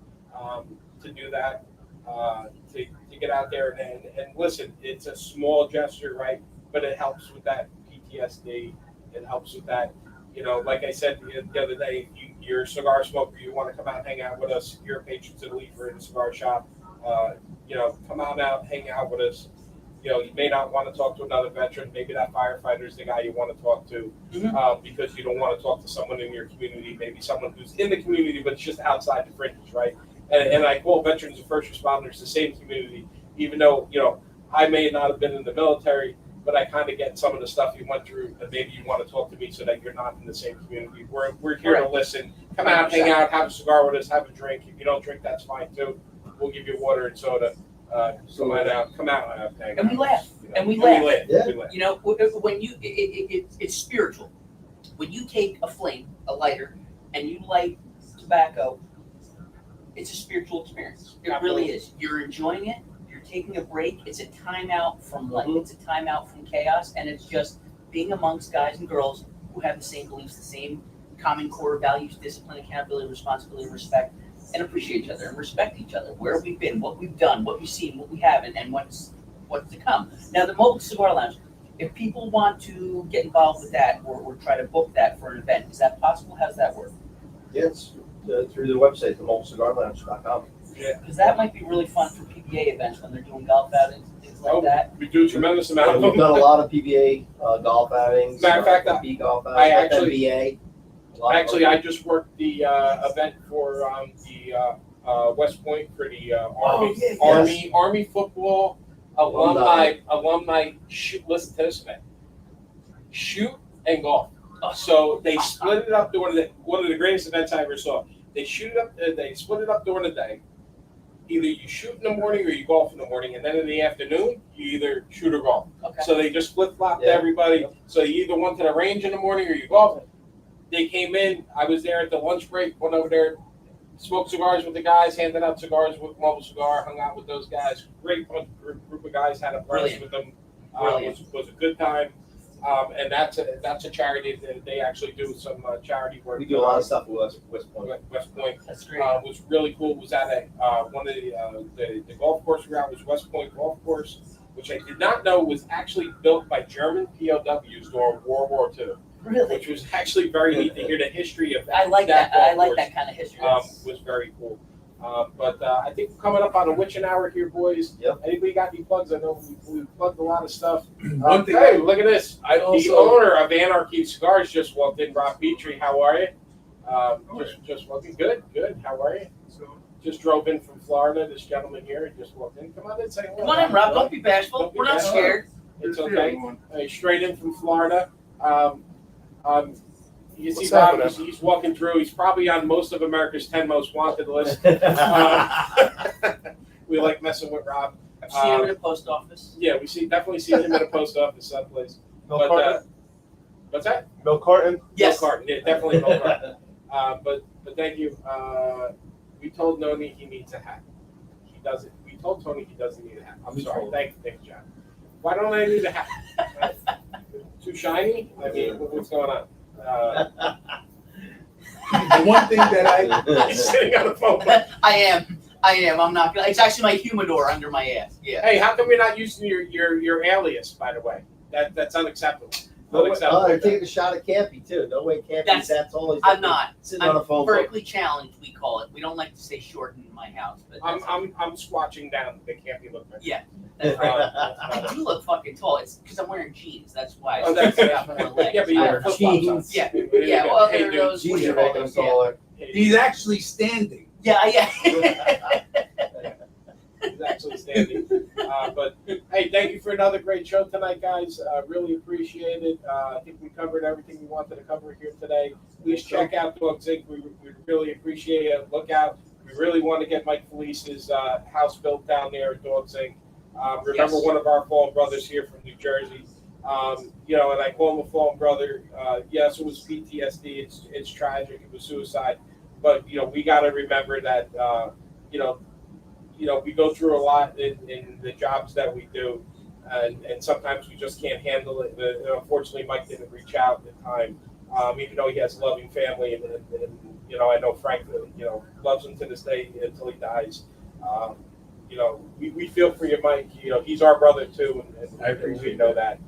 to do that, to get out there and listen, it's a small gesture, right? But it helps with that PTSD. It helps with that. You know, like I said the other day, you're a cigar smoker, you want to come out and hang out with us, you're a patron to the leader in the cigar shop, you know, come on out, hang out with us. You know, you may not want to talk to another veteran. Maybe that firefighter is the guy you want to talk to because you don't want to talk to someone in your community, maybe someone who's in the community but it's just outside the fringes, right? And I call veterans and first responders the same community, even though, you know, I may not have been in the military, but I kind of get some of the stuff you went through, and maybe you want to talk to me so that you're not in the same community. We're here to listen. Come out, hang out, have a cigar with us, have a drink. If you don't drink, that's fine too. We'll give you water and soda. Come out, hang out. And we laugh. You know, And we laugh. Yeah. We laugh. You know, when you, it's spiritual. When you take a flame, a lighter, and you light tobacco, it's a spiritual experience. It really is. You're enjoying it. You're taking a break. It's a timeout from life. It's a timeout from chaos, and it's just being amongst guys and girls who have the same beliefs, the same common core values: discipline, accountability, responsibility, respect, and appreciate each other and respect each other. Where we've been, what we've done, what we've seen, what we haven't, and what's to come. Now, the Mobile Cigar Lounge. If people want to get involved with that or try to book that for an event, is that possible? How does that work? Yes, through the website, themoldcigarlounge.com. Because that might be really fun for PBA events when they're doing golf outings and things like that. We do a tremendous amount of We've them. done a lot of PBA golf outings. Matter of fact, FB golf outings, I actually- FNBA. Actually, I just worked the event for the West Point for the Army football alumni. Listen to this, man. Shoot and golf. So they split it up during one of the greatest events I ever saw. They split it up during the day. Either you shoot in the morning or you golf in the morning, and then in the afternoon you either shoot or golf. Okay. So they just flip flopped Yeah. everybody. So you either went to the range in the morning or you golf. They came in. I was there at the lunch break. Went over there, smoked cigars with the guys, handed out cigars with Mobile Cigar, hung out with those guys. Great group of guys. Had a blast with them. Was a good time. And that's a charity that they actually do some charity work. We do a lot of stuff with West Point. West Point That's great. was really cool. Was at one of the golf course we were at was West Point Golf Course, which I did not know was actually built by German POWs during World War II. Really? Which was actually very neat to hear the history of that. I like that. golf I like course. that kind of history. Was very cool. But I think we're coming up on a witching hour here, boys. Yep. Anybody got any plugs? I know we plugged a lot of stuff. One thing Hey, look at this. I The also owner of Anarchy Cigars just walked in. Rob Petrie, how are you? Just walking. Good. How are you? Just drove in from Florida. This gentleman here just walked in. Come on in, say hello. Come on in, Rob. Don't be bashful. Don't be We're not bashful. scared. It's okay. Straight in from Florida. You see What's Rob, happening? he's walking through. He's probably on most of America's 10 most wanted list. We like messing with Rob. I've seen him in the post office. Yeah, definitely see him in a post office someplace. Milk But carton? what's that? Milk carton? Yes. Milk carton. Yeah, definitely milk carton. But thank you. We told Noni he needs a hat. He doesn't. We told Tony he doesn't need a hat. I'm sorry. Thanks, John. Why don't I need a hat? Too shiny? I mean, what's going on? the one thing that He's sitting on the phone. I am. I'm not gonna. It's actually my humidor under my ass. Yeah. Hey, how come you're not using your alias? By the way, that's unacceptable. Oh, Unacceptable. they're taking a shot at Campy too. No way Campy's That's- that's all he's I'm not. sitting on a I'm phone. vertically challenged. We call it. We don't like to say shortened in my house, but that's, I'm squatching down. They can't be looking at me. yeah, that's right. I Uh, do look fucking tall. It's because I'm wearing jeans. That's why. Oh, that's I got more legs. yeah, but you I- wear flip-flops on. jeans. Yeah. Yeah, well, Hey, they're dude, those. Jeez, what do you're you call making him those? Yeah. taller. he's actually standing. Yeah. He's actually standing. But hey, thank you for another great show tonight, guys. Really appreciate it. I think we covered everything we wanted to cover here today. Please check out Dogs Inc. We really appreciate it. Look out. We really want to get Mike Failace's house built down there at Dogs Inc. Remember Yes. one of our fallen brothers here from New Jersey. And I call him a fallen brother. Yes, it was PTSD. It's tragic. It was suicide. But we got to remember that we go through a lot in the jobs that we do, and sometimes we just can't handle it. Unfortunately, Mike didn't reach out in time, even though he has a loving family, and you know, I know Frank, you know, loves him to this day until he dies. You know, we feel for you, Mike. You know, he's our brother too, and I appreciate we know that.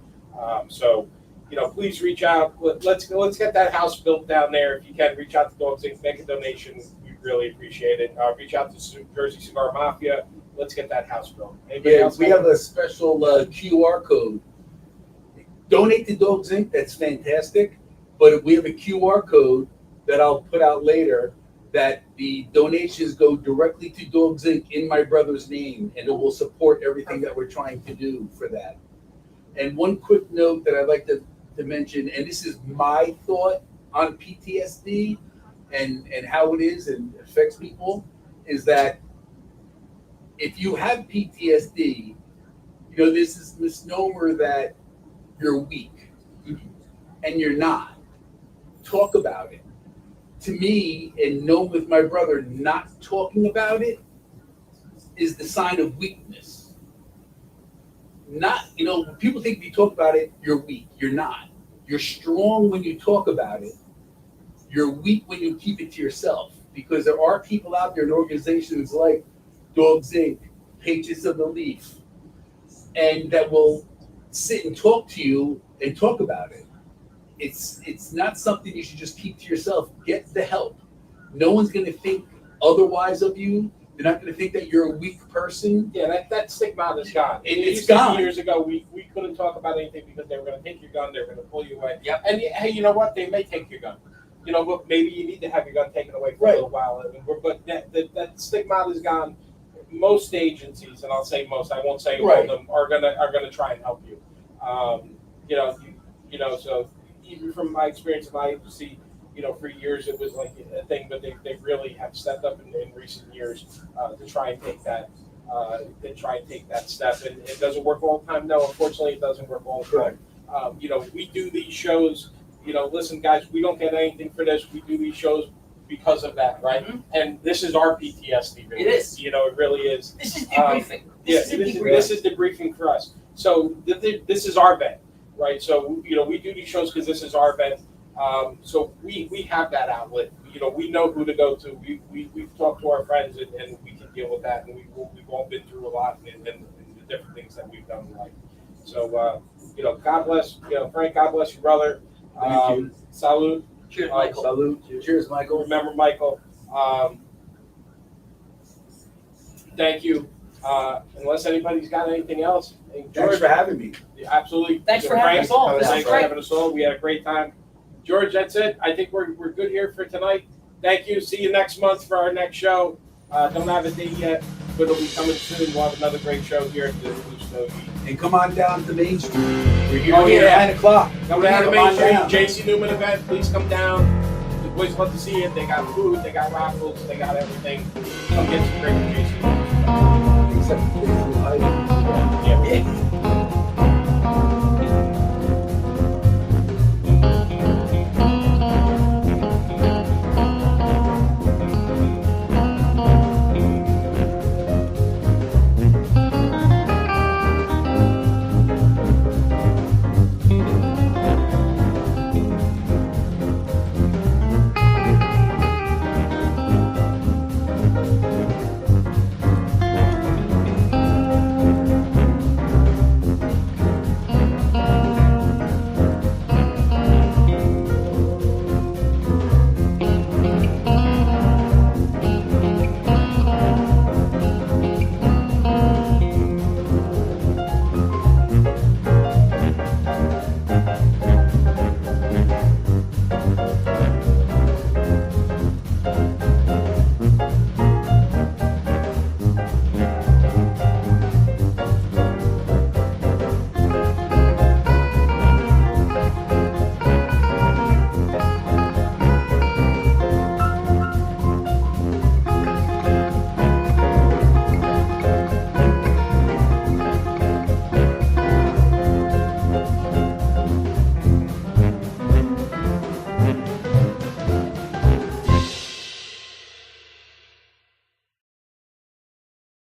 So, you know, please reach out. Let's get that house built down there. If you can, reach out to Dogs Inc., make a donation. We really appreciate it. Reach out to Jersey Cigar Mafia. Let's get that house built. Anybody Yeah, else we have a special QR code. Donate to Dogs Inc. That's fantastic. But we have a QR code that I'll put out later that the donations go directly to Dogs Inc. in my brother's name, and it will support everything that we're trying to do for that. And one quick note that I'd like to mention, and this is my thought on PTSD and how it is and affects people, is that if you have PTSD, you know, this is misnomer that you're weak, and you're not. Talk about it. To me, and known with my brother, not talking about it is the sign of weakness. Not, you know, when people think if you talk about it, you're weak. You're not. You're strong when you talk about it. You're weak when you keep it to yourself. Because there are people out there in organizations like Dogs Inc., Patriots of the Leaf, and that will sit and talk to you and talk about it. It's not something you should just keep to yourself. Get the help. No one's going to think otherwise of you. They're not going to think that you're a weak person. Yeah, that stigma is gone. It's gone. Years ago, we couldn't talk about anything because they were going to take your gun, they were going to pull you away. Yep. And hey, you know what? They may take your gun. You know, but maybe you need to have your gun taken away for a little while. But that stigma is gone. Most agencies, and I'll say most, I won't say all of them, are gonna try and help you. You know, so even from my experience in my agency, you know, for years it was like a thing, but they really have stepped up in recent years to try and take that step. And it doesn't work all the time. No, unfortunately, it doesn't work all the time. You know, we do these shows. You know, listen, guys, we don't get anything for this. We do these shows because of that, right? Mm-hmm. And this is our PTSD. Really. It is. You know, it really is. This is debriefing. This is debriefing for us. So this is our vent, right? So, you know, we do these shows because this is our vent. So we have that outlet. You know, we know who to go to. We've talked to our friends and we can deal with that. And we've all been through a lot and the different things that we've done in life. So, you know, God bless, you know, Frank, God bless your brother. Salute. Cheers, Michael. Salute. Cheers, Michael. Remember, Michael. Thank you. Unless anybody's got anything else. Thanks for having me. Absolutely. Thanks for having us all. Thanks for having us all. We had a great time. George, that's it. I think we're good here for tonight. Thank you. See you next month for our next show. Don't have a date yet, but it'll be coming soon. We'll have another great show here at the Stogie. And come on down to Main Street. We're here at 9 o'clock. Come down to Main Street, JC Newman event. Please come down. The boys love to see it. They got food, they got raffles, they got everything. Come get some great JC Newman. Except for the Yeah.